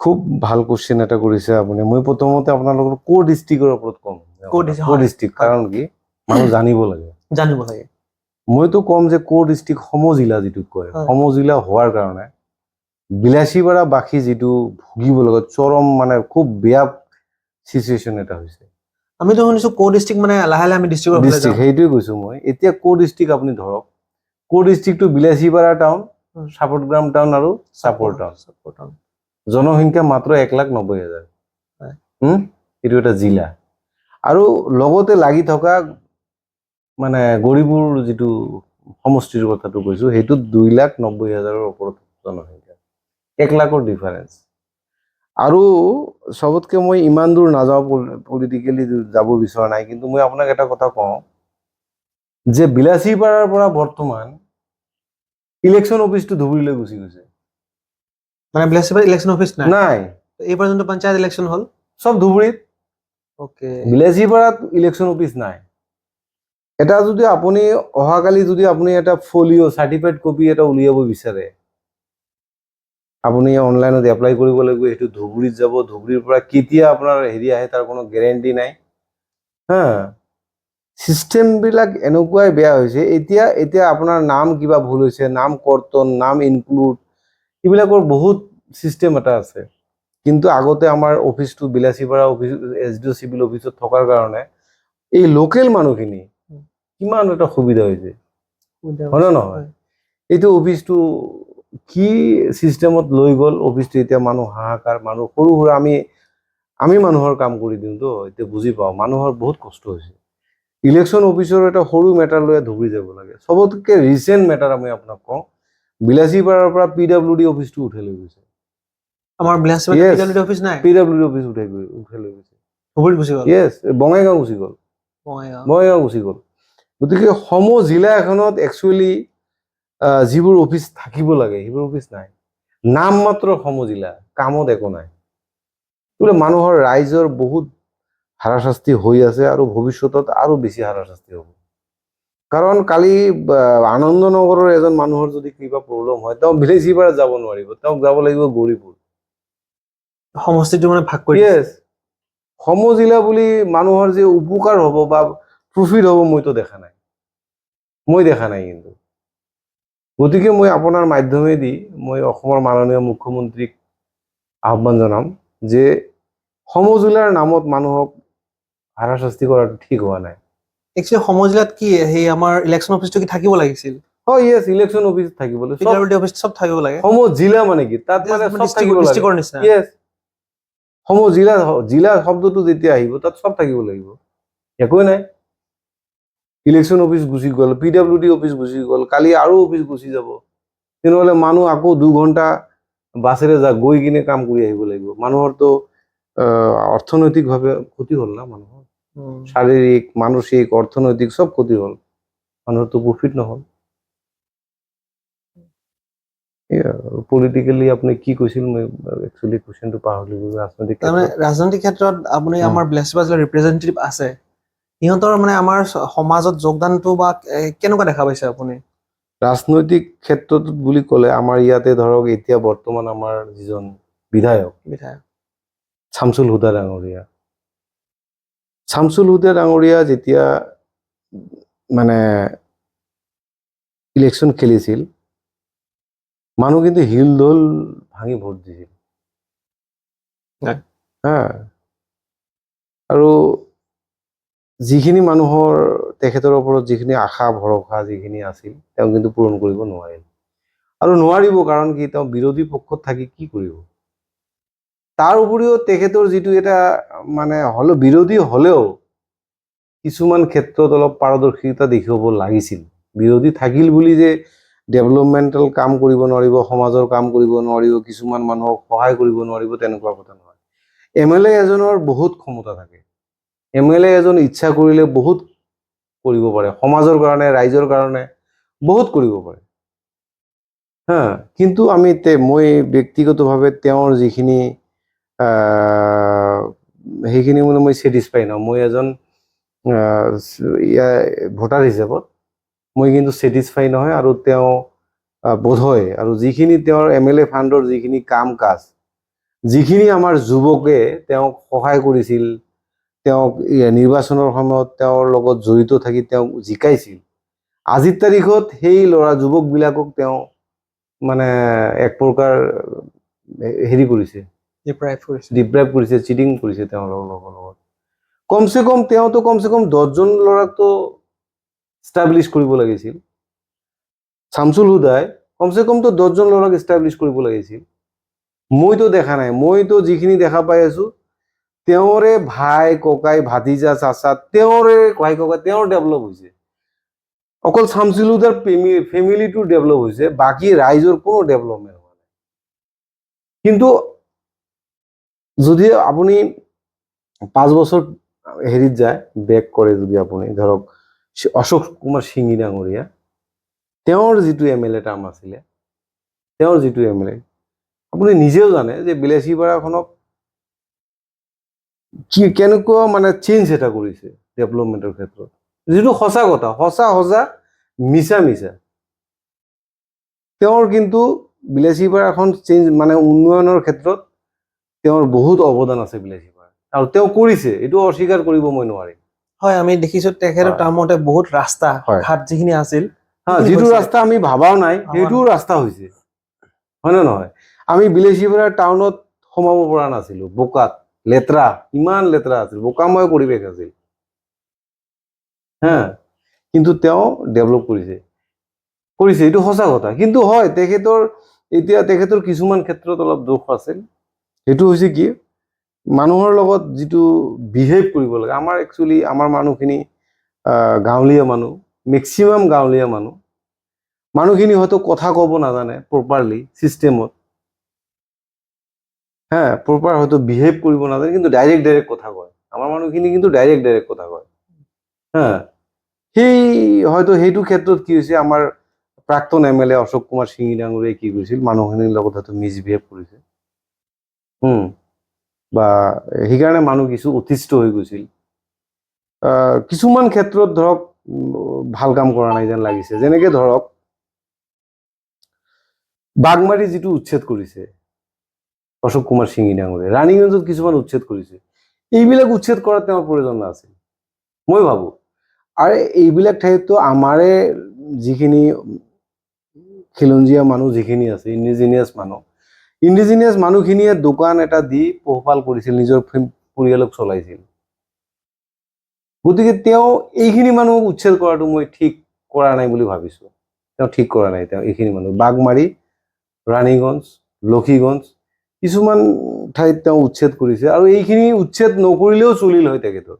খুব ভাল কোশ্চেন এটা কৰিছে আপুনি। মই প্ৰথমতে আপোনালোকৰ কো ডিষ্ট্ৰিক্টৰ ওপৰত ক'ম। কো ডিষ্ট্ৰিক্ট কাৰণ কি মানুহ জানিব লাগে। মইতো ক'ম যে কো ডিষ্ট্ৰিক্ট সমজিলা যিটো কয়, সমজিলা হোৱাৰ কাৰণে বিলাসীপাৰাবাসী যিটো ভুগিব লগা চৰম মানে খুব বেয়া সিচুৱেশ্যন এটা হৈছে। আমিতো শুনিছো কো ডিষ্ট্ৰিক্ট মানে লাহে লাহে আমি ডিষ্ট্ৰিক্টৰ ফালে যাম। সেইটোৱে কৈছো মই। এতিয়া কো ডিষ্ট্ৰিক্ট আপুনি ধৰক, কো ডিষ্ট্ৰিক্টটো বিলাসীপাৰা টাউন, চাপৰগ্ৰাম টাউন আৰু চাপৰ টাউন। জনসংখ্যা মাত্ৰ 1,90,000। এইটো এটা জিলা। আৰু লগতে লাগি থকা মানে গৌৰীপুৰ যিটো সমষ্টিৰ কথাটো কৈছো, সেইটোত 2,90,000-ৰ ওপৰত জনসংখ্যা। 1 লাখৰ ডিফাৰেঞ্চ। আৰু চবতকে মই ইমান দূৰ নাযাওঁ, পলিটিকেলি যাব বিচৰা নাই, কিন্তু মই আপোনাক এটা কথা কওঁ যে বিলাসীপাৰাৰ পৰা বৰ্তমান ইলেকশ্যন অফিচটো ধুবুৰীলৈ গুচি গৈছে। মানে বিলাসীপাৰাত ইলেকশ্যন অফিচ নাই। এইবাৰ যোনটো পঞ্চায়ত ইলেকশ্যন হ'ল সব ধুবুৰীত। বিলাসীপাৰাত ইলেকশ্যন অফিচ নাই। এটা যদি আপুনি অহাকালি যদি আপুনি এটা ফলিঅ' চাৰ্টিফাইড কপি এটা উলিয়াব বিচাৰে, আপুনি অনলাইনত এপ্লাই কৰিব লাগিব। সেইটো ধুবুৰীত যাব, ধুবুৰীৰ পৰা কেতিয়া আপোনাৰ হেৰি আহে তাৰ কোনো গেৰেণ্টি নাই। চিষ্টেমবিলাক এনেকুৱাই বেয়া হৈছে। এতিয়া আপোনাৰ নাম কিবা ভুল হৈছে, নাম কৰ্তন, নাম ইনক্লুড, এইবিলাকৰ বহুত চিষ্টেম এটা আছে। কিন্তু আগতে আমাৰ অফিচটো বিলাসীপাৰা অফিচ SDO চিভিল অফিচত থকাৰ কাৰণে এই লোকেল মানুহখিনি কিমান এটা সুবিধা হৈছে, হয় নে নহয়? এইটো অফিচটো কি চিষ্টেমত লৈ গ'ল অফিচটো, এতিয়া মানুহ হাহাকাৰ, মানুহ সৰু সুৰা আমি মানুহৰ কাম কৰি দিওঁ তো, এতিয়া বুজি পাওঁ মানুহৰ বহুত কষ্ট হৈছে। ইলেকশ্যন অফিচৰ এটা সৰু মেটাৰ লৈ ধুবুৰী যাব লাগে। চবতকে ৰিচেণ্ট মেটাৰ আমি আপোনাক কওঁ, বিলাসীপাৰাৰ পৰা PWD অফিচটো উঠাই লৈ গৈছে। আমাৰ বিলাসীপাৰাত PWD অফিচ নাই? PWD অফিচ উঠাই লৈ গৈছে। ধুবুৰীত গুচি গ'ল? য়েছ, বঙাইগাঁও গুচি গ'ল। বঙাইগাঁও গুচি গ'ল। গতিকে জিলা এখনত একচুৱেলি যিবোৰ অফিচ থাকিব লাগে সেইবোৰ অফিচ নাই। নাম মাত্ৰ জিলা, কামত একো নাই। বোলে মানুহৰ ৰাইজৰ বহুত হাৰাশাস্তি হৈ আছে আৰু ভৱিষ্যতত আৰু বেছি হাৰাশাস্তি হ'ব। কাৰণ কালি আনন্দনগৰৰ এজন মানুহৰ যদি কিবা প্ৰব্লেম হয়, তেওঁ বিলাসীপাৰাত যাব নোৱাৰিব, তেওঁক যাব লাগিব গৌৰীপুৰ। সমষ্টিটো মানে ভাগ কৰি য়েছ, জিলা বুলি মানুহৰ যে উপকাৰ হ'ব বা প্ৰফিট হ'ব মই দেখা নাই কিন্তু। গতিকে মই আপোনাৰ মাধ্যমেদি মই অসমৰ মাননীয় মুখ্যমন্ত্ৰীক আহ্বান জনাম যে জিলাৰ নামত মানুহক হাৰাশাস্তি কৰাটো ঠিক হোৱা নাই। একচুৱেলি জিলাত কি সেই আমাৰ ইলেকশ্যন অফিচটো কি থাকিব লাগিছিল? হয়, য়েছ, ইলেকশ্যন অফিচ থাকিব লাগে, PWD অফিচ সব থাকিব লাগে। জিলা মানে কি, তাত মানে সব থাকিব লাগে। ডিষ্ট্ৰিক্টৰ নিচিনা। য়েছ, জিলা শব্দটো যেতিয়া আহিব তাত সব থাকিব লাগিব। একোৱে নাই। ইলেকশ্যন অফিচ গুচি গ'ল, PWD অফিচ গুচি গ'ল, কালি আৰু অফিচ গুচি যাব। তেনেহ'লে মানুহ আকৌ 2 ঘণ্টা বাছেৰে গৈ কিনে কাম কৰি আহিব লাগিব। মানুহৰতো অৰ্থনৈতিকভাৱে ক্ষতি হ'ল না মানুহৰ। শাৰীৰিক, মানসিক, অৰ্থনৈতিক সব ক্ষতি হ'ল। মানুহৰতো প্ৰফিট নহ'ল। পলিটিকেলি আপুনি কি কৈছিল, মই একচুৱেলি কোৱেশ্চনটো পাহৰি গ'লো। ৰাজনৈতিক ক্ষেত্ৰত আপুনি আমাৰ বিলাসীপাৰা জিলাৰ ৰিপ্ৰেজেন্টেটিভ আছে, সিহঁতৰ মানে আমাৰ সমাজত যোগদানটো বা কেনেকুৱা দেখা পাইছে আপুনি? ৰাজনৈতিক ক্ষেত্ৰত বুলি ক'লে আমাৰ ইয়াতে ধৰক এতিয়া বৰ্তমান আমাৰ যিজন বিধায়ক শামছুল হুদা ডাঙৰীয়া যেতিয়া মানে ইলেকশ্যন খেলিছিল, মানুহ কিন্তু হিল দোল ভাঙি ভোট দিছিল। আৰু যিখিনি মানুহৰ তেখেতৰ ওপৰত যিখিনি আশা ভৰসা যিখিনি আছিল, তেওঁ কিন্তু পূৰণ কৰিব নোৱাৰিল। আৰু নোৱাৰিব কাৰণ কি, তেওঁ বিৰোধী পক্ষত থাকি কি কৰিব। তাৰ উপৰিও তেখেতৰ যিটো এটা মানে বিৰোধী হলেও কিছুমান ক্ষেত্ৰত অলপ পাৰদৰ্শিতা দেখাব লাগিছিল। বিৰোধী থাকিল বুলি যে ডেভেলপমেণ্টেল কাম কৰিব নোৱাৰিব, সমাজৰ কাম কৰিব নোৱাৰিব, কিছুমান মানুহক সহায় কৰিব নোৱাৰিব, তেনেকুৱা কথা নহয়। MLA এজনৰ বহুত ক্ষমতা থাকে। MLA এজন ইচ্ছা কৰিলে বহুত কৰিব পাৰে, সমাজৰ কাৰণে, ৰাইজৰ কাৰণে বহুত কৰিব পাৰে। কিন্তু মই ব্যক্তিগতভাৱে তেওঁৰ যিখিনি সেইখিনি মানে মই ছেটিছফাই নহয়। মই এজন ভোটাৰ হিচাপত মই কিন্তু ছেটিছফাই নহয়। আৰু তেওঁ বোধহয় আৰু যিখিনি তেওঁৰ MLA ফাণ্ডৰ যিখিনি কাম কাজ, যিখিনি আমাৰ যুৱকে তেওঁক সহায় কৰিছিল, তেওঁক নিৰ্বাচনৰ সময়ত তেওঁৰ লগত জড়িত থাকি তেওঁক জিকাইছিল, আজিৰ তাৰিখত সেই যুৱকবিলাকক তেওঁ মানে এক প্ৰকাৰ হেৰি কৰিছে, ডিপ্ৰাইভ কৰিছে, চিটিং কৰিছে তেওঁলোকৰ লগত। কমচে কম 10জন ল'ৰাকতো ষ্টাব্লিছ কৰিব লাগিছিল। শামছুল হুদাই কমচে কম 10জন ল'ৰাক ষ্টাব্লিছ কৰিব লাগিছিল। মইতো দেখা নাই। মইতো যিখিনি দেখা পাই আছো, তেওঁৰে ভাই ককাই ভাতিজা চাচা, তেওঁৰে ভাই ককাই, তেওঁৰ ডেভেলপ হৈছে। অকল শামছুল হুদাৰ ফেমিলিটো ডেভেলপ হৈছে, বাকী ৰাইজৰ কোনো ডেভেলপমেণ্ট হোৱা নাই। কিন্তু যদি আপুনি 5 বছৰ হেৰিত যায়, বেক কৰে যদি আপুনি ধৰক অশোক কুমাৰ সিংহি ডাঙৰীয়া, তেওঁৰ যিটো MLA টাৰ্ম আছিলে, তেওঁৰ যিটো MLA, আপুনি নিজেও জানে যে বিলাসীপাৰাখনক কেনেকুৱা মানে চেঞ্জ এটা কৰিছে ডেভেলপমেণ্টৰ ক্ষেত্ৰত, যিটো সঁচা কথা, সঁচা মিছা। তেওঁৰ কিন্তু বিলাসীপাৰাখন চেঞ্জ মানে উন্নয়নৰ ক্ষেত্ৰত তেওঁৰ বহুত অৱদান আছে বিলাসীপাৰাত, আৰু তেওঁ কৰিছে, এইটো অস্বীকাৰ কৰিব মই নোৱাৰিম। হয়, আমি দেখিছো তেখেতৰ টাৰ্মতে বহুত ৰাস্তা ঘাট যিখিনি আছিল, যিটো ৰাস্তা আমি ভাবাও নাই, সেইটোও ৰাস্তা হৈছে, হয় নে নহয়? আমি বিলাসীপাৰা টাউনত সোমাব পৰা নাছিলো, বোকাত, লেতেৰা, ইমান লেতেৰা আছিল, বোকাময় পৰিৱেশ আছিল। কিন্তু তেওঁ ডেভেলপ কৰিছে এইটো সঁচা কথা। কিন্তু হয় তেখেতৰ কিছুমান ক্ষেত্ৰত অলপ দোষ আছিল। সেইটো হৈছে কি, মানুহৰ লগত যিটো বিহেভ কৰিব লাগে, আমাৰ মানুহখিনি গাঁৱলীয়া মানুহ, মেক্সিমাম গাঁৱলীয়া মানুহখিনি হয়তো কথা ক'ব নাজানে প্ৰপাৰলি চিষ্টেমত, প্ৰপাৰ হয়তো বিহেভ কৰিব নাজানে, কিন্তু ডাইৰেক্ট কথা কয়। আমাৰ মানুহখিনি কিন্তু ডাইৰেক্ট কথা কয়। হয়তো সেইটো ক্ষেত্ৰত কি হৈছে, আমাৰ প্ৰাক্তন MLA অশোক কুমাৰ সিঙি ডাঙৰীয়াই কি কৰিছিল, মানুহখিনিৰ লগত হয়তো মিছবিহেভ কৰিছে, বা সেইকাৰণে মানুহ কিছু অতিষ্ঠ হৈ গৈছিল। কিছুমান ক্ষেত্ৰত ধৰক ভাল কাম কৰা নাই যেন লাগিছে। যেনেকে ধৰক বাগমাৰী যিটো উচ্ছেদ কৰিছে অশোক কুমাৰ সিঙি ডাঙৰীয়াই, ৰাণীগঞ্জত কিছুমান উচ্ছেদ কৰিছে, এইবিলাক উচ্ছেদ কৰাৰ তেওঁৰ প্ৰয়োজন নাছিল, মই ভাবো। আৰু এইবিলাক ঠাইতো আমাৰে যিখিনি খিলঞ্জীয়া মানুহ যিখিনি আছে, ইণ্ডিজিনিয়াছ মানুহখিনিয়ে দোকান এটা দি পোহপাল কৰিছিল, নিজৰ পৰিয়ালক চলাইছিল। গতিকে তেওঁ এইখিনি মানুহক উচ্ছেদ কৰাটো মই ঠিক কৰা নাই বুলি ভাবিছো। তেওঁ ঠিক কৰা নাই। তেওঁ এইখিনি মানুহ বাগমাৰী, ৰাণীগঞ্জ, লক্ষীগঞ্জ কিছুমান ঠাইত তেওঁ উচ্ছেদ কৰিছে, আৰু এইখিনি উচ্ছেদ নকৰিলেও চলিল হয় তেখেতৰ।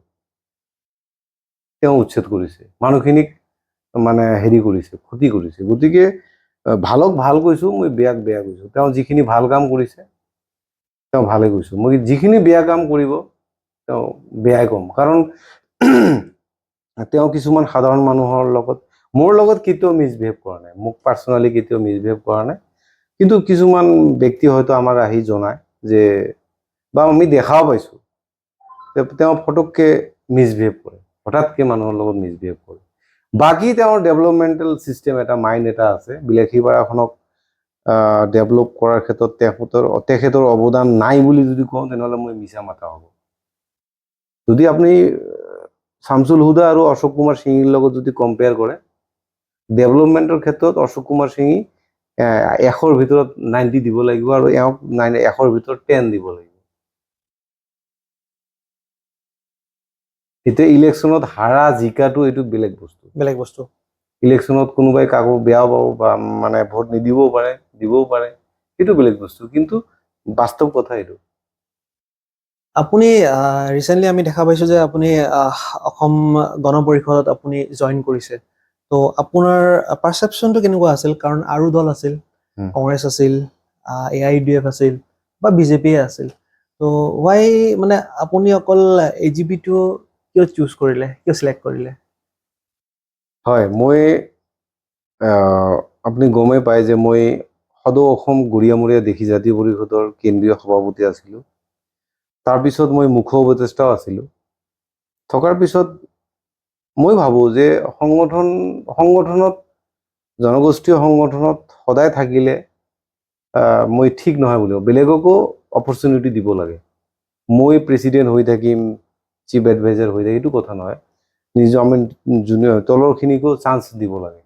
তেওঁ উচ্ছেদ কৰিছে, মানুহখিনিক মানে কৰিছে, ক্ষতি কৰিছে। গতিকে ভালক ভাল কৈছো, মই বেয়াক বেয়া কৈছো। তেওঁ যিখিনি ভাল কাম কৰিছে তেওঁ ভালে কৈছো, মই যিখিনি বেয়া কাম কৰিব তেওঁ বেয়াই ক'ম। কাৰণ তেওঁ কিছুমান সাধাৰণ মানুহৰ লগত, মোৰ লগত কেতিয়াও মিছবিহেভ কৰা নাই, মোক পাৰ্চনেলি কেতিয়াও মিছবিহেভ কৰা নাই। কিন্তু কিছুমান ব্যক্তি হয়তো আমাক আহি জনায় যে, বা আমি দেখাও পাইছো, তেওঁ ফটককে মিছবিহেভ কৰে, হঠাৎকে মানুহৰ লগত মিছবিহেভ কৰে। বাকী তেওঁৰ ডেভেলপমেণ্টেল চিষ্টেম এটা, মাইণ্ড এটা আছে। বিলাসীপাৰাখনক ডেভেলপ কৰাৰ ক্ষেত্ৰত তেখেতৰ অৱদান নাই বুলি যদি কওঁ, তেনেহ'লে মই মিছা মাতা হ'ব। যদি আপুনি শামছুল হুদা আৰু অশোক কুমাৰ সিঙিৰ লগত যদি কম্পেয়াৰ কৰে, ডেভেলপমেণ্টৰ ক্ষেত্ৰত অশোক কুমাৰ সিঙি 100ৰ ভিতৰত 90 দিব লাগিব, আৰু এওঁক 100ৰ ভিতৰত 10 দিব লাগিব। এতিয়া ইলেকশ্যনত হাৰা জিকাটো এইটো বেলেগ বস্তু। ইলেকশ্যনত কোনোবাই কাকো বেয়াও পাব, বা মানে ভোট নিদিবও পাৰে, দিবও পাৰে, সেইটো বেলেগ বস্তু। কিন্তু বাস্তৱ কথা এইটো। আপুনি ৰিচেণ্টলি আমি দেখা পাইছো যে আপুনি অসম গণ পৰিষদত আপুনি জইন কৰিছে। তো আপোনাৰ পাৰচেপশ্যনটো কেনেকুৱা আছিল? কাৰণ আৰু দল আছিল, কংগ্ৰেছ আছিল, AIUDF আছিল, বা বিজেপিয়ে আছিল। তো ৱাই মানে আপুনি অকল AGP-টো কিয় চুজ কৰিলে, কিয় চিলেক্ট কৰিলে? হয়, মই আপুনি গমেই পায় যে মই সদৌ অসম গৰিয়ামৰীয়া দেশী জাতি পৰিষদৰ কেন্দ্ৰীয় সভাপতি আছিলোঁ। তাৰপিছত মই মুখ্য উপদেষ্টাও আছিলোঁ। থকাৰ পিছত মই ভাবোঁ যে সংগঠনত, জনগোষ্ঠীয় সংগঠনত সদায় থাকিলে মই ঠিক নহয় বুলি, বেলেগকো অপৰচুনিটি দিব লাগে। মই প্ৰেচিডেণ্ট হৈ থাকিম, চিফ এডভাইজাৰ হৈ থাকিম, এইটো কথা নহয়। আমি জুনিয়ৰ তলৰখিনিকো চান্স দিব লাগে।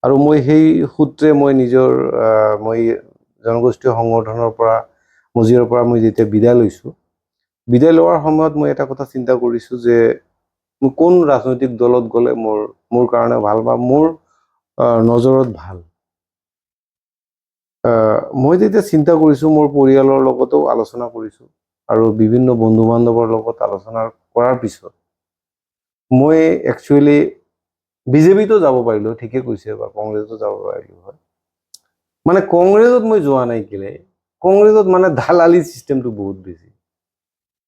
আৰু মই সেই সূত্ৰে মই জনগোষ্ঠীয় সংগঠনৰ পৰা, মজিয়াৰ পৰা মই যেতিয়া বিদায় লৈছোঁ, বিদায় লোৱাৰ সময়ত মই এটা কথা চিন্তা কৰিছোঁ যে মই কোন ৰাজনৈতিক দলত গ'লে মোৰ কাৰণে ভাল, বা মোৰ নজৰত ভাল। মই যেতিয়া চিন্তা কৰিছোঁ, মোৰ পৰিয়ালৰ লগতো আলোচনা কৰিছোঁ, আৰু বিভিন্ন বন্ধু বান্ধৱৰ লগত আলোচনা কৰাৰ পিছত মই একচুৱেলি বিজেপিতো যাব পাৰিলোঁ, ঠিকে কৈছে, বা কংগ্ৰেছতো যাব পাৰিলোঁ হয়। মানে কংগ্ৰেছত মই যোৱা নাই কেলে, কংগ্ৰেছত মানে দালালি চিষ্টেমটো বহুত বেছি।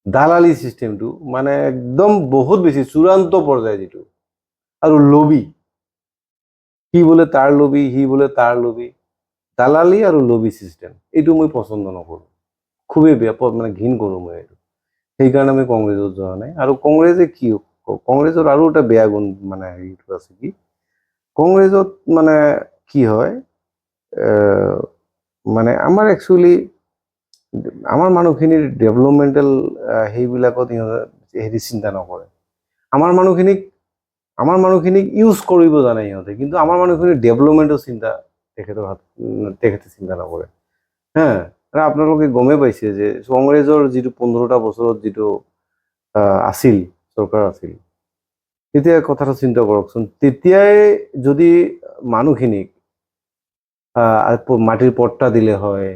দালালি চিষ্টেমটো মানে একদম বহুত বেছি, চূড়ান্ত পৰ্যায় যিটো। আৰু লবি, সি বোলে তাৰ লবি, সি বোলে তাৰ লবি, দালালি আৰু লবি চিষ্টেম, এইটো মই পচন্দ নকৰোঁ, খুবেই বেয়া, মানে ঘিণ কৰোঁ মই এইটো। সেইকাৰণে আমি কংগ্ৰেছত যোৱা নাই। আৰু কংগ্ৰেছে কি, কংগ্ৰেছৰ আৰু এটা বেয়া গুণ মানে হেৰিটো আছে কি, কংগ্ৰেছত মানে কি হয়, মানে আমাৰ একচুৱেলি আমাৰ মানুহখিনিৰ ডেভেলপমেণ্টেল সেইবিলাকত সিহঁতে চিন্তা নকৰে। আমাৰ মানুহখিনিক ইউজ কৰিব জানে সিহঁতে, কিন্তু আমাৰ মানুহখিনিৰ ডেভেলপমেণ্টৰ চিন্তা তেখেতে চিন্তা নকৰে। আপোনালোকে গমেই পাইছে যে কংগ্ৰেছৰ যিটো 15টা বছৰত যিটো আছিল, চৰকাৰ আছিল, তেতিয়া কথাটো চিন্তা কৰকচোন, তেতিয়াই যদি মানুহখিনিক মাটিৰ পট্টা দিলে হয়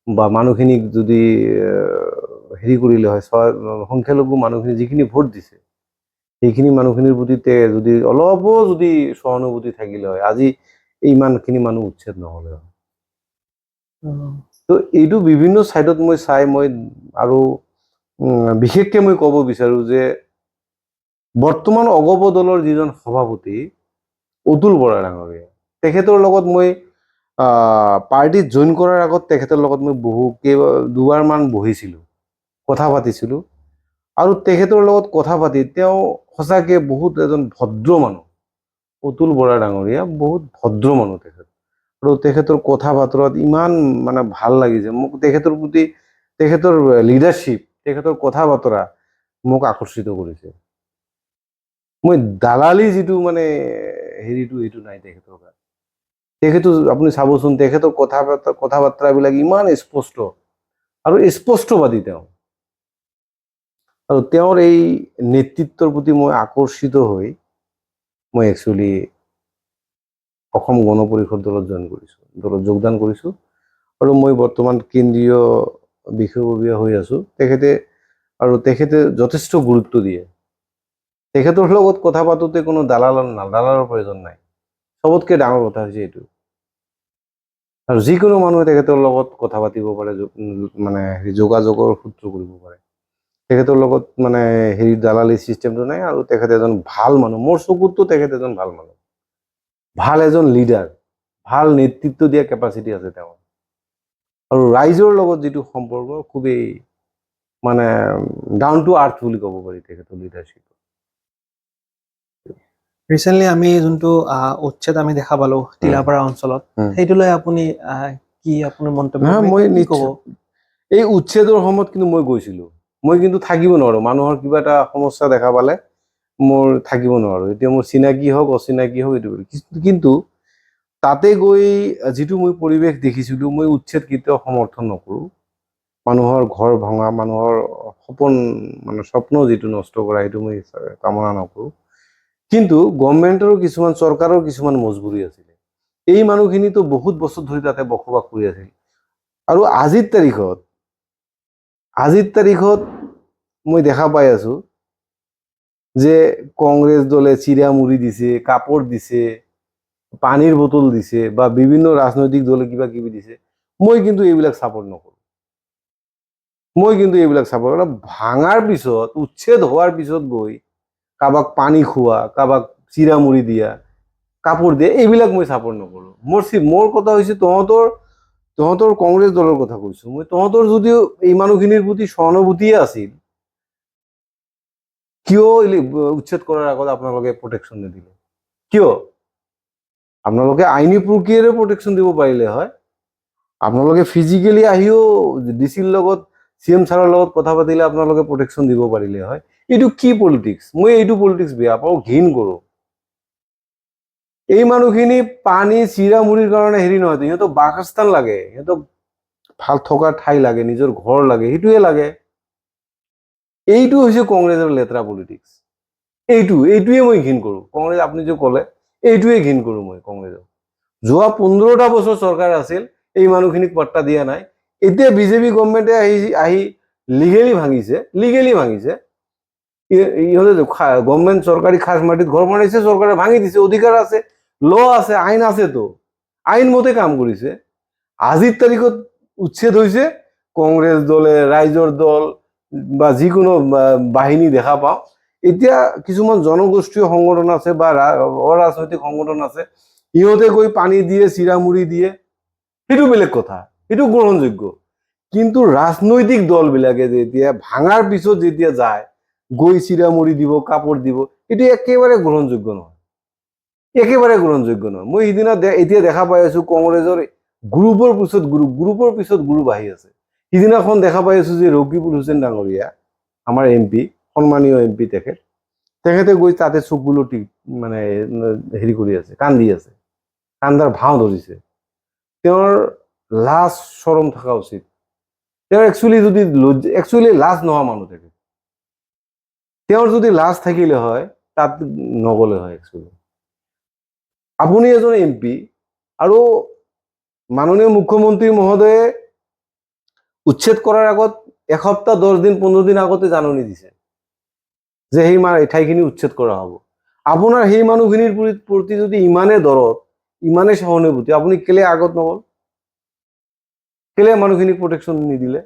বা মানুহখিনিক যদি হেৰি কৰিলে হয়, সংখ্যালঘু মানুহখিনি যিখিনি ভোট দিছে সেইখিনি মানুহখিনিৰ প্ৰতি যদি অলপো যদি সহানুভূতি থাকিলে হয়, আজি ইমানখিনি মানুহ উচ্ছেদ নহ'লে হয়। তো এইটো বিভিন্ন ছাইডত মই চাই মই আৰু বিশেষকৈ মই ক'ব বিচাৰোঁ যে বৰ্তমান অগপ দলৰ যিজন সভাপতি অতুল বৰা ডাঙৰীয়া, তেখেতৰ লগত মই পাৰ্টিত জইন কৰাৰ আগত তেখেতৰ লগত মই দুবাৰমান বহিছিলোঁ, কথা পাতিছিলোঁ। আৰু তেখেতৰ লগত কথা পাতি তেওঁ সঁচাকৈ বহুত এজন ভদ্ৰ মানুহ। অতুল বৰা ডাঙৰীয়া বহুত ভদ্ৰ মানুহ তেখেত, আৰু তেখেতৰ কথা বতৰাত ইমান মানে ভাল লাগিছে মোক। তেখেতৰ প্ৰতি তেখেতৰ লিডাৰশ্বিপ, তেখেতৰ কথা বতৰা মোক আকৰ্ষিত কৰিছে। মই দালালি যিটো মানে হেৰিটো এইটো নাই তেখেতৰ গাত। তেখেতো আপুনি চাবচোন, তেখেতৰ কথা বাৰ্তাবিলাক ইমান স্পষ্ট আৰু স্পষ্টবাদী তেওঁ। আৰু তেওঁৰ এই নেতৃত্বৰ প্ৰতি মই আকৰ্ষিত হৈ মই একচুৱেলি অসম গণ পৰিষদ দলত যোগদান কৰিছোঁ। আৰু মই বৰ্তমান কেন্দ্ৰীয় বিষয়ববীয়া হৈ আছোঁ। তেখেতে যথেষ্ট গুৰুত্ব দিয়ে। তেখেতৰ লগত কথা পাতোতে কোনো দালালৰ প্ৰয়োজন নাই। চবতকৈ ডাঙৰ কথা হৈছে এইটো। আৰু যিকোনো মানুহে তেখেতৰ লগত কথা পাতিব পাৰে, মানে যোগাযোগৰ সূত্ৰ কৰিব পাৰে। তেখেতৰ লগত মানে দালালি চিষ্টেমটো নাই। আৰু তেখেত এজন ভাল মানুহ, মোৰ চকুততো তেখেত এজন ভাল মানুহ, ভাল এজন লিডাৰ, ভাল নেতৃত্ব দিয়া কেপাচিটি আছে তেওঁৰ। আৰু ৰাইজৰ লগত যিটো সম্পৰ্ক খুবেই মানে ডাউন টু আৰ্থ বুলি ক'ব পাৰি তেখেতৰ লিডাৰশ্বিপ। ৰিচেণ্টলি আমি যোনটো উচ্ছেদ আমি দেখা পালো টিলাপাৰা অঞ্চলত, সেইটো লৈ আপুনি কি আপোনাৰ মন্তব্য? মই এই উচ্ছেদৰ সময়ত কিন্তু মই গৈছিলোঁ। মই কিন্তু থাকিব নোৱাৰোঁ। মানুহৰ কিবা এটা সমস্যা দেখা পালে মোৰ থাকিব নোৱাৰোঁ। এতিয়া মোৰ চিনাকি হওক অচিনাকি হওক এইটো, কিন্তু তাতে গৈ যিটো মই পৰিৱেশ দেখিছিলোঁ, মই উচ্ছেদ কেতিয়াও সমৰ্থন নকৰোঁ। মানুহৰ ঘৰ ভঙা, মানুহৰ সপোন মানে স্বপ্ন যিটো নষ্ট কৰা, সেইটো মই কামনা নকৰোঁ। কিন্তু গভৰ্ণমেণ্টৰো কিছুমান, চৰকাৰৰ কিছুমান মজবুৰি আছিলে। এই মানুহখিনিতো বহুত বছৰ ধৰি তাতে বসবাস কৰি আছিল। আৰু আজিৰ তাৰিখত মই দেখা পাই আছো যে কংগ্ৰেছ দলে চিৰা মুড়ি দিছে, কাপড় দিছে, পানীৰ বটল দিছে, বা বিভিন্ন ৰাজনৈতিক দলে কিবা কিবি দিছে। মই কিন্তু এইবিলাক ছাপোৰ্ট নকৰোঁ। ভাঙাৰ পিছত, উচ্ছেদ হোৱাৰ পিছত গৈ কাৰোবাক পানী খোৱা, কাৰোবাক চিৰা মুড়ি দিয়া, কাপোৰ দিয়ে, এইবিলাক মই ছাপোৰ্ট নকৰোঁ। মোৰ কথা হৈছে তহঁতৰ কংগ্ৰেছ দলৰ কথা কৈছোঁ মই। তহঁতৰ যদিও এই মানুহখিনিৰ প্ৰতি সহানুভূতিয়ে আছিল, কিয় উচ্ছেদ কৰাৰ আগত আপোনালোকে প্ৰটেকশ্যন নিদিলে? কিয়? আপোনালোকে আইনী প্ৰক্ৰিয়াৰে প্ৰটেকশ্যন দিব পাৰিলে হয়। আপোনালোকে ফিজিকেলি আহিও ডিচিৰ লগত, CM ছাৰৰ লগত কথা পাতিলে আপোনালোকে প্ৰটেকশ্যন দিব পাৰিলে হয়। এইটো কি পলিটিক্স? মই এইটো পলিটিক্স বেয়া পাওঁ, ঘিণ কৰোঁ। এই মানুহখিনি পানী চিৰা মুড়িৰ কাৰণে হেৰি নহয়, সিহঁতক বাসস্থান লাগে, সিহঁতক ভাল থকাৰ ঠাই লাগে, নিজৰ ঘৰ লাগে, সেইটোৱে লাগে। এইটো হৈছে কংগ্ৰেছৰ লেতেৰা পলিটিক্স। এইটোৱে মই ঘিণ কৰোঁ। কংগ্ৰেছ আপুনি যে ক'লে, এইটোৱে ঘিণ কৰোঁ মই কংগ্ৰেছক। যোৱা 15টা বছৰ চৰকাৰ আছিল, এই মানুহখিনিক পাত্তা দিয়া নাই। এতিয়া বিজেপি গভৰ্ণমেণ্টে আহি লিগেলি ভাঙিছে। ইহঁতে গভৰ্ণমেণ্ট চৰকাৰী খাজ মাটিত ঘৰ বনাইছে, চৰকাৰে ভাঙি দিছে। অধিকাৰ আছে, ল আছে, আইন আছেতো, আইন মতে কাম কৰিছে। আজিৰ তাৰিখত উচ্ছেদ হৈছে, কংগ্ৰেছ দলে, ৰাইজৰ দল বা যিকোনো বাহিনী দেখা পাওঁ। এতিয়া কিছুমান জনগোষ্ঠীয় সংগঠন আছে বা অৰাজনৈতিক সংগঠন আছে, সিহঁতে গৈ পানী দিয়ে, চিৰা মুড়ি দিয়ে, সেইটো বেলেগ কথা, সেইটো গ্ৰহণযোগ্য। কিন্তু ৰাজনৈতিক দলবিলাকে যেতিয়া ভাঙাৰ পিছত যেতিয়া যায়, গৈ চিৰা মুড়ি দিব, কাপোৰ দিব, এইটো একেবাৰে গ্ৰহণযোগ্য নহয়। মই সিদিনা এতিয়া দেখা পাই আছো, কংগ্ৰেছৰ গ্ৰুপৰ পিছত গ্ৰুপ আহি আছে। সিদিনাখন দেখা পাই আছো যে ৰকিবুল হুছেইন ডাঙৰীয়া, আমাৰ MP, সন্মানীয় MP, তেখেতে গৈ তাতে চকুলতি মানে হেৰি কৰি আছে, কান্দি আছে, কান্দাৰ ভাও ধৰিছে। তেওঁৰ লাজ চৰম থকা উচিত। তেওঁৰ একচুৱেলি লাজ নোহোৱা মানুহ থাকে। তেওঁৰ যদি লাজ থাকিলে হয়, তাত নগলে হয় একচুৱেলি। আপুনি এজন MP আৰু মাননীয় মুখ্যমন্ত্ৰী মহোদয়ে উচ্ছেদ কৰাৰ আগত এসপ্তাহ 10 দিন 15 দিন আগতে জাননী দিছে যে সেই ঠাইখিনি উচ্ছেদ কৰা হ'ব। আপোনাৰ সেই মানুহখিনিৰ প্ৰতি যদি ইমানে দৰদ, ইমানে সহানুভূতি, আপুনি কেলে আগত নগল? কেলে মানুহখিনিক প্ৰটেকশ্যন নিদিলে?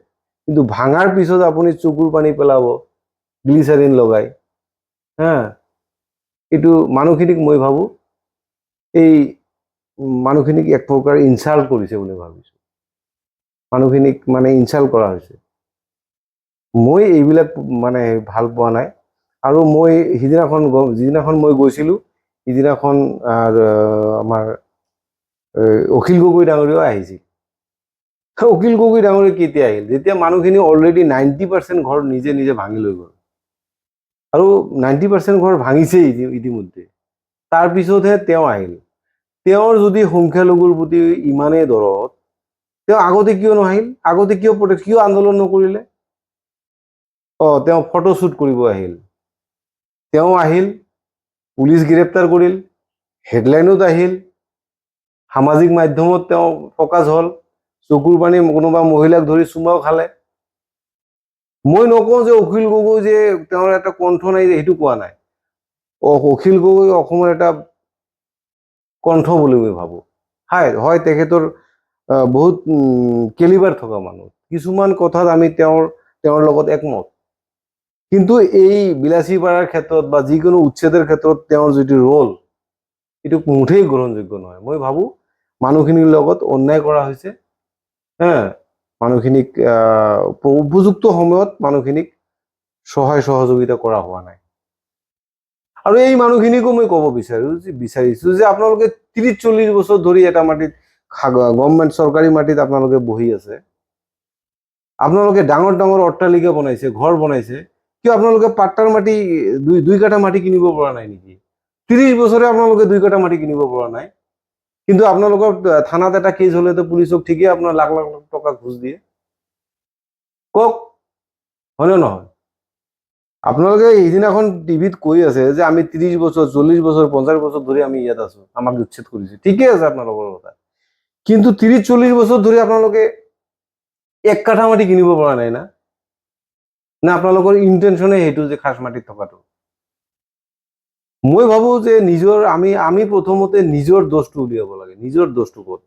কিন্তু ভাঙাৰ পিছত আপুনি চকুৰ পানী পেলাব গ্লিচাৰিন লগাই। হা, এইটো মানুহখিনিক মই ভাবো এই মানুহখিনিক এক প্ৰকাৰ ইনচাল্ট কৰিছে বুলি ভাবিছো। মানুহখিনিক মানে ইনচাল্ট কৰা হৈছে। মই এইবিলাক মানে ভাল পোৱা নাই। আৰু মই যিদিনাখন মই গৈছিলো, সিদিনাখন আমাৰ অখিল গগৈ ডাঙৰীয়াও আহিছিল। অখিল গগৈ ডাঙৰীয়া কেতিয়া আহিল? যেতিয়া মানুহখিনি অলৰেডি 90% ঘৰ নিজে নিজে ভাঙি লৈ গ'ল, আৰু 90% ঘৰ ভাঙিছেই ইতিমধ্যে। তাৰপিছতহে তেওঁ আহিল। তেওঁৰ যদি সংখ্যালঘুৰ প্ৰতি ইমানেই দৰদ, তেওঁ আগতে কিয় নাহিল? আগতে কিয় আন্দোলন নকৰিলে? তেওঁ ফটোশ্বুট কৰিব আহিল। তেওঁ আহিল, পুলিচ গ্ৰেপ্তাৰ কৰিল, হেডলাইনত আহিল, সামাজিক মাধ্যমত তেওঁ ফকাচ হ'ল, চকুৰ পানী কোনোবা মহিলাক ধৰি চুমাও খালে। মই নকওঁ যে অখিল গগৈ যে তেওঁৰ এটা কণ্ঠ নাই, সেইটো কোৱা নাই। অখিল গগৈ অসমৰ এটা কণ্ঠ বুলি মই ভাবো। হয়, তেখেতৰ বহুত কেলিবাৰ থকা মানুহ, কিছুমান কথাত আমি তেওঁৰ লগত একমত। কিন্তু এই বিলাসী পাৰাৰ ক্ষেত্ৰত বা যিকোনো উচ্ছেদেৰ ক্ষেত্ৰত তেওঁৰ যিটো ৰোল, এইটো মুঠেই গ্ৰহণযোগ্য নহয়। মই ভাবো মানুহখিনিৰ লগত অন্যায় কৰা হৈছে। মানুহখিনিক উপযুক্ত সময়ত মানুহখিনিক সহায় সহযোগিতা কৰা হোৱা নাই। আৰু এই মানুহখিনিকো মই ক'ব বিচাৰিছো যে আপোনালোকে 30-40 বছৰ ধৰি এটা মাটিত, গভৰ্ণমেণ্ট চৰকাৰী মাটিত আপোনালোকে বহি আছে। আপোনালোকে ডাঙৰ ডাঙৰ অট্টালিকা বনাইছে, ঘৰ বনাইছে। কিয় আপোনালোকে পাট্টাৰ মাটি দুই কাঠা মাটি কিনিব পৰা নাই নেকি? 30 বছৰে আপোনালোকে 2 কাঠা মাটি কিনিব পৰা নাই। কিন্তু আপোনালোকৰ থানাত এটা কেছ হলেতো পুলিচক ঠিকেই আপোনাৰ লাখ লাখ টকা ঘুষ দিয়ে। কওক, হয়নে নহয়? আপোনালোকে সিদিনাখন টিভিত কৈ আছে যে আমি 30 বছৰ, 40 বছৰ, 50 বছৰ ধৰি আমি ইয়াত আছো, আমাক উচ্ছেদ কৰিছে। ঠিকেই আছে আপোনালোকৰ কথা। কিন্তু 30-40 বছৰ ধৰি আপোনালোকে 1 কাঠা মাটি কিনিব পৰা নাই না? আপোনালোকৰ ইন্টেনশনে সেইটো যে খাস মাটিত থকাটো? মই ভাবো যে আমি প্ৰথমতে নিজৰ দোষটো উলিয়াব লাগে। নিজৰ দোষটো ক'ত?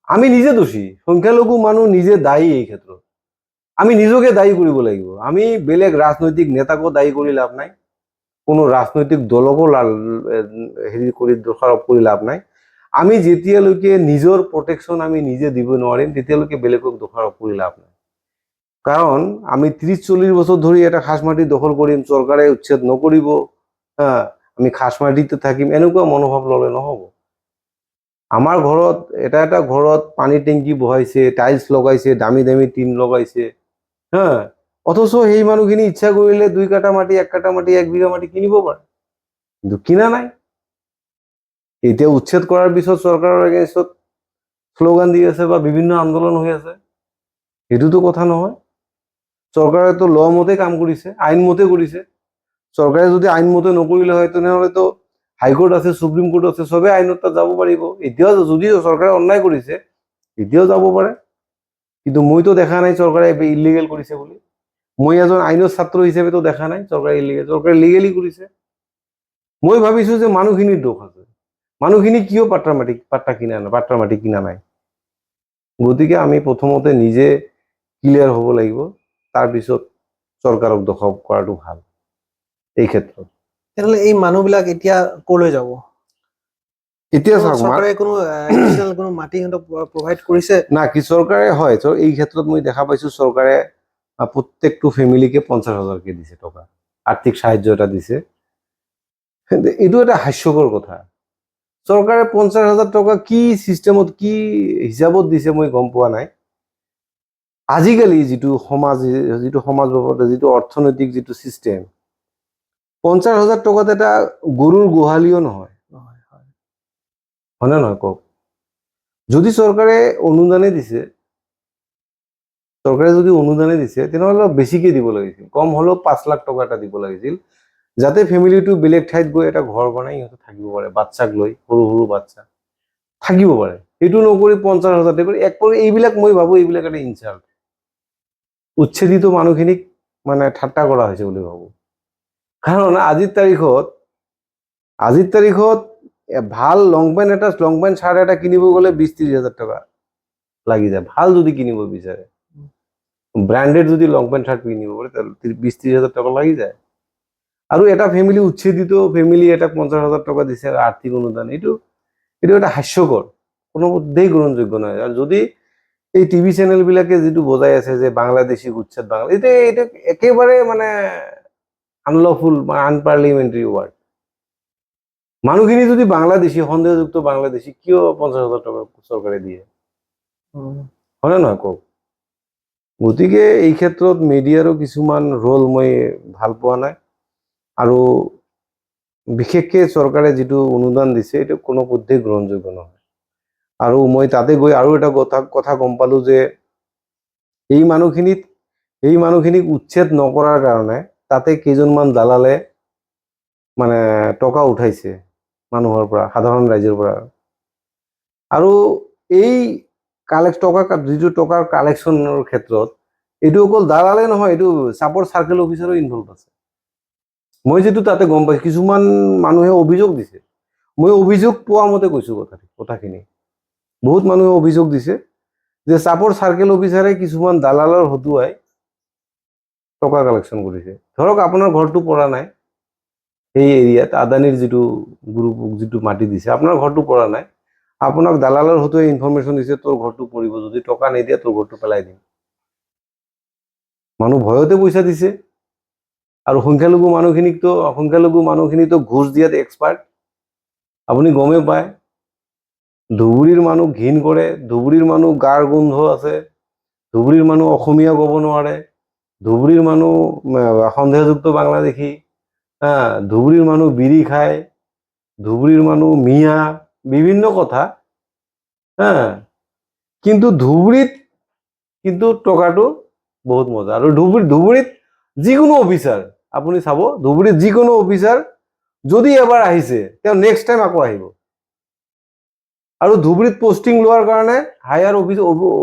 আমি নিজে দোষী, সংখ্যালঘু মানুহ নিজে দায়ী এই ক্ষেত্ৰত। আমি নিজকে দায়ী কৰিব লাগিব। আমি বেলেগ ৰাজনৈতিক নেতাকো দায়ী কৰি লাভ নাই, কোনো ৰাজনৈতিক দলকো দোষাৰোপ কৰি লাভ নাই। আমি যেতিয়ালৈকে নিজৰ প্ৰটেকশ্যন আমি নিজে দিব নোৱাৰিম, তেতিয়ালৈকে বেলেগক দোষাৰোপ কৰি লাভ নাই। কাৰণ আমি 30-40 বছৰ ধৰি এটা খাস মাটি দখল কৰিম, চৰকাৰে উচ্ছেদ নকৰিব, আমি খাস মাটিতে থাকিম, এনেকুৱা মনোভাৱ ললে নহব। আমাৰ ঘৰত এটা ঘৰত পানী টেংকি বহাইছে, টাইলছ লগাইছে, দামী দামী টিন লগাইছে, অথচ সেই মানুহখিনি ইচ্ছা কৰিলে 2 কাঠা মাটি, 1 কাঠা মাটি, 1 বিঘা মাটি কিনিব পাৰে, কিন্তু কিনা নাই। এতিয়া উচ্ছেদ কৰাৰ পিছত চৰকাৰৰ এগেইনষ্টত শ্লোগান দি আছে বা বিভিন্ন আন্দোলন হৈ আছে। সেইটোতো কথা নহয়। চৰকাৰেতো ল মতে কাম কৰিছে, আইন মতে কৰিছে। চৰকাৰে যদি আইন মতে নকৰিলে হয়, তেনেহলেতো হাইকোৰ্ট আছে, সুপ্ৰিম কোৰ্ট আছে, চবে আইনত তাত যাব পাৰিব। এতিয়াও যদিও চৰকাৰে অন্যায় কৰিছে, এতিয়াও যাব পাৰে। কিন্তু মইতো দেখা নাই চৰকাৰে ইলিগেল কৰিছে বুলি। মই এজন আইনৰ ছাত্ৰ হিচাপেতো দেখা নাই চৰকাৰে ইলিগেল। চৰকাৰে লিগেলি কৰিছে। মই ভাবিছো যে মানুহখিনিৰ দোষ আছে। মানুহখিনি কিয় পাট্টা মাটি কিনা নাই? গতিকে আমি প্ৰথমতে নিজে ক্লিয়াৰ হ'ব লাগিব, তাৰপিছত চৰকাৰক দোষাৰোপ কৰাটো ভাল এই ক্ষেত্ৰত। তেনেহ'লে এই মানুহবিলাক এতিয়া ক'লৈ যাব? এতিয়া চৰকাৰে কোনো এডিশনেল কোনো মাটি সিহঁতক প্ৰভাইড কৰিছে না? কি চৰকাৰে হয়, এই ক্ষেত্ৰত মই দেখা পাইছো চৰকাৰে প্ৰত্যেকটো ফেমিলিকে 50,000কে দিছে টকা, আৰ্থিক সাহায্য এটা দিছে। এইটো এটা হাস্যকৰ কথা। চৰকাৰে 50,000 টকা কি চিষ্টেমত, কি হিচাপত দিছে মই গম পোৱা নাই। আজিকালি যিটো সমাজ বাবদ যিটো অৰ্থনৈতিক যিটো চিষ্টেম, 50,000 টকাত এটা গৰুৰ গোহালিও নহয়। হয়নে নহয় কওক? যদি চৰকাৰে অনুদানে দিছে, তেনেহ'লে বেছিকে দিব লাগিছিল। কম হলেও 5 লাখ টকা এটা দিব লাগিছিল, যাতে ফেমিলিটো বেলেগ ঠাইত গৈ এটা ঘৰ বনাই সিহঁতে থাকিব পাৰে, বাচ্চাক লৈ, সৰু সৰু বাচ্চা থাকিব পাৰে। সেইটো নকৰি 50,000 কৰি এক কৰি, এইবিলাক মই ভাবো এইবিলাক এটা ইনচাল্ট, উচ্ছেদিত মানুহখিনিক মানে ঠাট্টা কৰা হৈছে বুলি ভাবো। কাৰণ আজিৰ তাৰিখত ভাল লং পেণ্ট চাৰ্ট এটা কিনিব গ'লে 20-30,000 টকা লাগি যায়, ভাল যদি কিনিব বিচাৰে। ব্ৰেণ্ডেড যদি লং পেণ্ট চাৰ্ট কিনিব পাৰে তাহলে 20-30,000 টকা লাগি যায়। আৰু এটা ফেমিলি উচ্ছেদিত ফেমিলি এটা 50,000 টকা দিছে আৰ্থিক অনুদান, এইটো এটা হাস্যকৰ, কোনোমতেই গ্ৰহণযোগ্য নহয়। আৰু যদি এই টিভি চেনেল বিলাকে যিটো বজাই আছে যে বাংলাদেশী উচ্ছেদ এইটো একেবাৰে মানে আনলফুল বা আনপাৰ্লিমেণ্টাৰী ৱাৰ্ড। মানুহখিনি যদি বাংলাদেশী, সন্দেহযুক্ত বাংলাদেশী, কিয় 50,000 টকা চৰকাৰে দিয়ে? হয়নে নহয় কওক? গতিকে এই ক্ষেত্ৰত মিডিয়াৰো কিছুমান ৰোল মই ভাল পোৱা নাই। আৰু বিশেষকে চৰকাৰে যিটো অনুদান দিছে এইটো কোনো পধ্যেই গ্ৰহণযোগ্য নহয়। আৰু মই তাতে গৈ আৰু এটা কথা গম পালো যে এই মানুহখিনিক উচ্ছেদ নকৰাৰ কাৰণে তাতে কেইজনমান দালালে মানে টকা উঠাইছে মানুহৰ পৰা, সাধাৰণ ৰাইজৰ পৰা। আৰু এই যিটো টকাৰ কালেকশ্যনৰ ক্ষেত্ৰত এইটো অকল দালালে নহয়, এইটো চাপৰ চাৰ্কেল অফিচাৰো ইনভলভ আছে। মই যিটো তাতে গম পাইছো, কিছুমান মানুহে অভিযোগ দিছে, মই অভিযোগ পোৱা মতে কৈছো কথাখিনি। বহুত মানুহে অভিযোগ দিছে যে চাপৰ চাৰ্কেল অফিচাৰে কিছুমান দালালৰ হতুৱাই টকা কালেকশ্যন কৰিছে। ধৰক আপোনাৰ ঘৰটো পৰা নাই সেই এৰিয়াত, আদানিৰ যিটো মাটি দিছে, আপোনাৰ ঘৰটো পৰা নাই, আপোনাক দালালৰ হতুৱাই ইনফৰমেশ্যন দিছে তোৰ ঘৰটো পৰিব, যদি টকা নিদিয়ে তোৰ ঘৰটো পেলাই দিম। মানুহ ভয়তে পইচা দিছে। আৰু সংখ্যালঘু মানুহখিনিতো ঘুষ দিয়াত এক্সপাৰ্ট, আপুনি গমেই পায়। ধুবুৰীৰ মানুহ ঘিণ কৰে, ধুবুৰীৰ মানুহ গাৰ গোন্ধ আছে, ধুবুৰীৰ মানুহ অসমীয়া ক'ব নোৱাৰে, ধুবুৰীৰ মানুহ সন্দেহযুক্ত বাংলাদেশী, ধুবুৰীৰ মানুহ বিড়ি খায়, ধুবুৰীৰ মানুহ মিয়া, বিভিন্ন কথা। কিন্তু ধুবুৰীত কিন্তু টকাটো বহুত মজা। আৰু ধুবুৰীত যিকোনো অফিচাৰ আপুনি চাব, ধুবুৰীত যিকোনো অফিচাৰ যদি এবাৰ আহিছে তেওঁ নেক্সট টাইম আকৌ আহিব। আৰু ধুবুৰীত পোষ্টিং লোৱাৰ কাৰণে হায়াৰ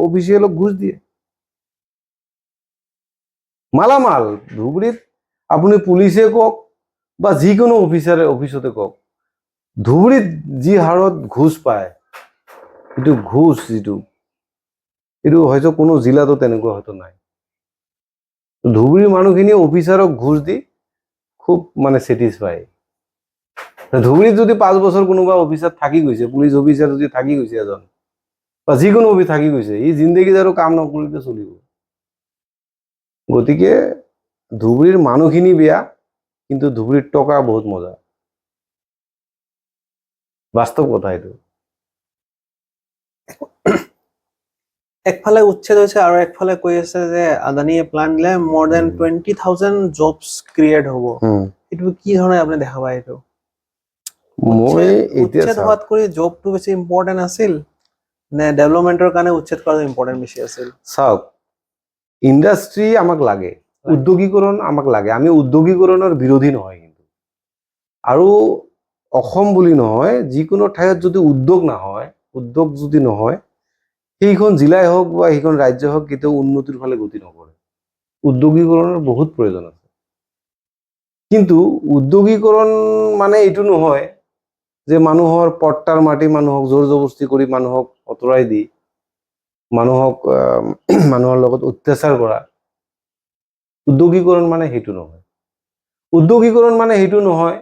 অফিচিয়েলক ঘুষ দিয়ে। মালামাল ধুবুৰীত আপুনি পুলিচে কওক বা যিকোনো অফিচতে কওক, ধুবুৰীত যি হাৰত ঘুষ পায়, এইটো ঘুষ এইটো হয়তো কোনো জিলাতো তেনেকুৱা হয়তো নাই। ধুবুৰীৰ মানুহখিনি অফিচাৰক ঘুষ দি খুব মানে চেটিছফাই। ধুবুৰীত যদি 5 বছৰ কোনোবা অফিচাৰ থাকি গৈছে, পুলিচ অফিচাৰ যদি থাকি গৈছে এজন, বা যিকোনো অফিচ থাকি গৈছে, ই জিন্দগীত আৰু কাম নকৰিলে চলিব। গতিকে ধুবুৰীৰ মানুহখিনি বেয়া, কিন্তু ধুবুৰীত টকা বহুত মজা, বাস্তৱ কথা এইটো। একফালে উচ্ছেদ হৈছে আৰু একফালে কৈ আছে যে আদানিয়ে প্লান দিলে more than 20,000 জবছ ক্ৰিয়েট হ'ব। এইটো কি ধৰণে আপুনি দেখা পায়? এইটো উচ্ছেদ হোৱাত কৰি জবটো বেছি ইম্পৰ্টেণ্ট আছিল নে ডেভেলপমেণ্টৰ কাৰণে উচ্ছেদ কৰাটো ইম্পৰ্টেণ্ট বেছি আছিল? চাওক, ইণ্ডাষ্ট্ৰী আমাক লাগে, উদ্যোগীকৰণ আমাক লাগে, আমি উদ্যোগীকৰণৰ বিৰোধী নহয়। কিন্তু আৰু অসম বুলি নহয়, যিকোনো ঠাইত যদি উদ্যোগ যদি নহয়, সেইখন জিলাই হওক বা সেইখন ৰাজ্য হওক কেতিয়াও উন্নতিৰ ফালে গতি নকৰে। উদ্যোগীকৰণৰ বহুত প্ৰয়োজন আছে। কিন্তু উদ্যোগীকৰণ মানে এইটো নহয় যে মানুহৰ পট্টাৰ মাটি মানুহক জোৰ জবস্তি কৰি মানুহক অতৰাই দি মানুহৰ লগত অত্যাচাৰ কৰা। উদ্যোগীকৰণ মানে সেইটো নহয়। উদ্যোগীকৰণ মানে সেইটো নহয়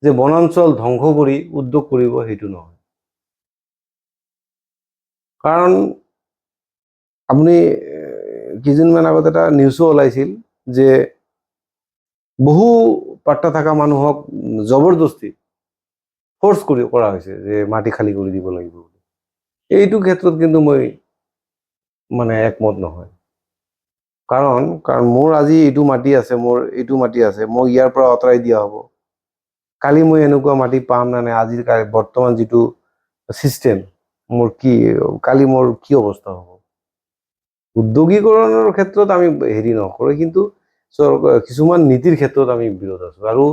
যে বনাঞ্চল ধ্বংস কৰি উদ্যোগ কৰিব, সেইটো নহয়। কাৰণ আপুনি কেইদিনমান আগত এটা নিউজো ওলাইছিল যে বহু পাট্টা থকা মানুহক জবৰদস্তি ফৰ্চ কৰা হৈছে যে মাটি খালী কৰি দিব লাগিব। এইটো ক্ষেত্ৰত কিন্তু মই মানে একমত নহয়। কাৰণ মোৰ আজি এইটো মাটি আছে, মোক ইয়াৰ পৰা আঁতৰাই দিয়া হ'ব। কালি মই এনেকুৱা মাটি পাম নে নাই, আজিৰ বৰ্তমান যিটো চিষ্টেম কালি মোৰ কি অৱস্থা হ'ব? উদ্যোগীকৰণৰ ক্ষেত্ৰত আমি হেৰি নকৰোঁ, কিন্তু কিছুমান নীতিৰ ক্ষেত্ৰত আমি বিৰোধ আছো। আৰু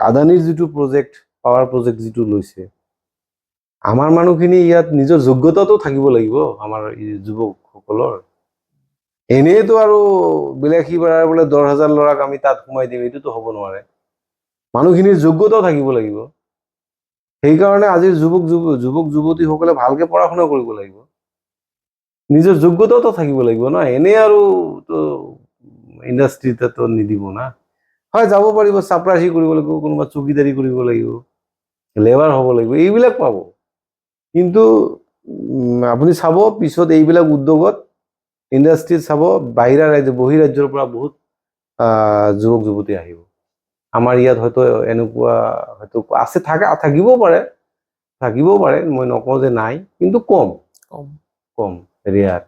আদানীৰ যিটো প্ৰজেক্ট, পাৱাৰ প্ৰজেক্ট যিটো লৈছে, আমাৰ মানুহখিনি ইয়াত নিজৰ যোগ্যতাটো থাকিব লাগিব। আমাৰ যুৱকসকলৰ এনেইতো আৰু বিলাসী বাৰাৰ বোলে 10,000 ল'ৰাক আমি তাত সোমাই দিম, এইটোতো হ'ব নোৱাৰে। মানুহখিনিৰ যোগ্যতাও থাকিব লাগিব। সেইকাৰণে আজিৰ যুৱক যুৱতীসকলে ভালকে পঢ়া শুনা কৰিব লাগিব, নিজৰ যোগ্যতাওতো থাকিব লাগিব না। এনেই আৰু ইণ্ডাষ্ট্ৰিটো নিদিব না। হয়, যাব পাৰিব, চাপৰাচি কৰিব লাগিব, কোনোবা চকীদাৰী কৰিব লাগিব, লেবাৰ হ'ব লাগিব, এইবিলাক পাব। কিন্তু আপুনি চাব পিছত এইবিলাক উদ্যোগত, ইণ্ডাষ্ট্ৰিত চাব বাহিৰা বহিৰাজ্যৰ পৰা বহুত যুৱক যুৱতী আহিব। আমাৰ ইয়াত হয়তো এনেকুৱা হয়তো আছে, থাকিবও পাৰে, মই নকওঁ যে নাই, কিন্তু কম ৰেয়াৰ।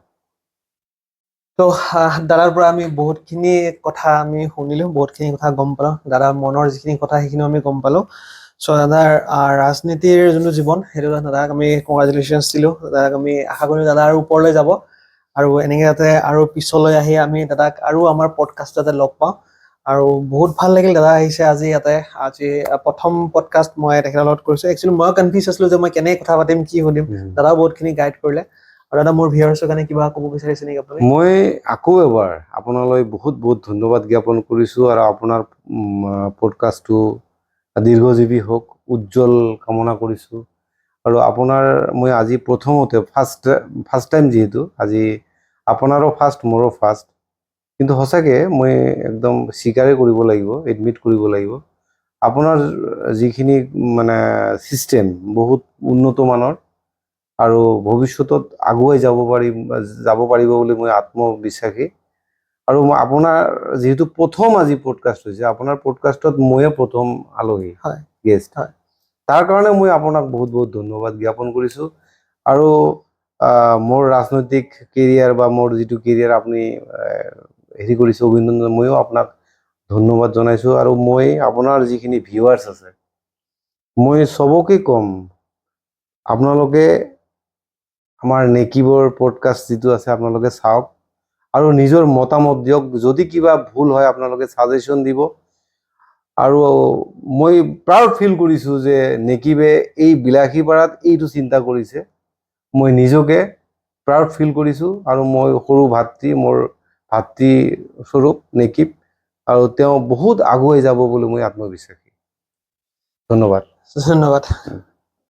তো দাদাৰ পৰা আমি বহুতখিনি কথা আমি শুনিলো, বহুতখিনি কথা গম পালো, দাদাৰ মনৰ যিখিনি কথা সেইখিনিও আমি গম পালো। চ' দাদাৰ ৰাজনীতিৰ যোনটো জীৱন, সেইটো দাদাক আমি কংগ্ৰেচুলেশ্যনছ দিলো। দাদাক আমি আশা কৰিম দাদা আৰু ওপৰলৈ যাব, আৰু এনেকৈ যাতে আৰু পিছলৈ আহি আমি দাদাক আৰু আমাৰ পডকাষ্ট যাতে লগ পাওঁ। আৰু বহুত ভাল লাগিল দাদা আহিছে আজি ইয়াতে। আজি প্ৰথম পডকাষ্ট মই তেখেতৰ লগত কৰিছোঁ। একচুৱেলি ময়ো কনফিউজ আছিলোঁ যে মই কেনেকৈ কথা পাতিম, কি সুধিম। দাদাও বহুতখিনি গাইড কৰিলে। আৰু দাদা, মোৰ ভিউৱাৰ্ছৰ কাৰণে কিবা ক'ব বিচাৰিছে নেকি আপুনি? মই আকৌ এবাৰ আপোনালৈ বহুত বহুত ধন্যবাদ জ্ঞাপন কৰিছোঁ। আৰু আপোনাৰ পডকাষ্টটো দীৰ্ঘজীৱী হওক, উজ্জ্বল কামনা কৰিছোঁ। আৰু আপোনাৰ মই আজি প্ৰথমতে ফাৰ্ষ্ট টাইম, যিহেতু আজি আপোনাৰো ফাৰ্ষ্ট, মোৰো ফাৰ্ষ্ট, কিন্তু সঁচাকৈ মই একদম স্বীকাৰেই কৰিব লাগিব, এডমিট কৰিব লাগিব, আপোনাৰ যিখিনি মানে ছিষ্টেম বহুত উন্নত মানৰ, আৰু ভৱিষ্যতত আগুৱাই যাব পাৰিব বুলি মই আত্মবিশ্বাসী। আৰু আপোনাৰ যিহেতু প্ৰথম আজি পডকাষ্ট হৈছে, আপোনাৰ পডকাষ্টত ময়ে প্ৰথম আলহী, গেষ্ট, তাৰ কাৰণে মই আপোনাক বহুত বহুত ধন্যবাদ জ্ঞাপন কৰিছোঁ। আৰু মোৰ ৰাজনৈতিক কেৰিয়াৰ বা মোৰ যিটো কেৰিয়াৰ আপুনি হেৰি কৰিছে, অভিনন্দন, ময়ো আপোনাক ধন্যবাদ জনাইছোঁ। আৰু মই আপোনাৰ যিখিনি ভিউৱাৰ্ছ আছে, মই চবকে ক'ম, আপোনালোকে আমাৰ নেকিবৰ পডকাষ্ট যিটো আছে আপোনালোকে চাওক, আৰু নিজৰ মতামত দিয়ক। যদি কিবা ভুল হয় আপোনালোকে ছাজেশ্যন দিব। আৰু মই প্ৰাউড ফিল কৰিছোঁ যে নেকিবে এই বিলাসীপাৰাত এইটো চিন্তা কৰিছে। মই নিজকে প্ৰাউড ফিল কৰিছোঁ। আৰু মই সৰু মোৰ ভাতৃস্বৰূপ নেকিব, আৰু তেওঁ বহুত আগুৱাই যাব বুলি মই আত্মবিশ্বাসী। ধন্যবাদ।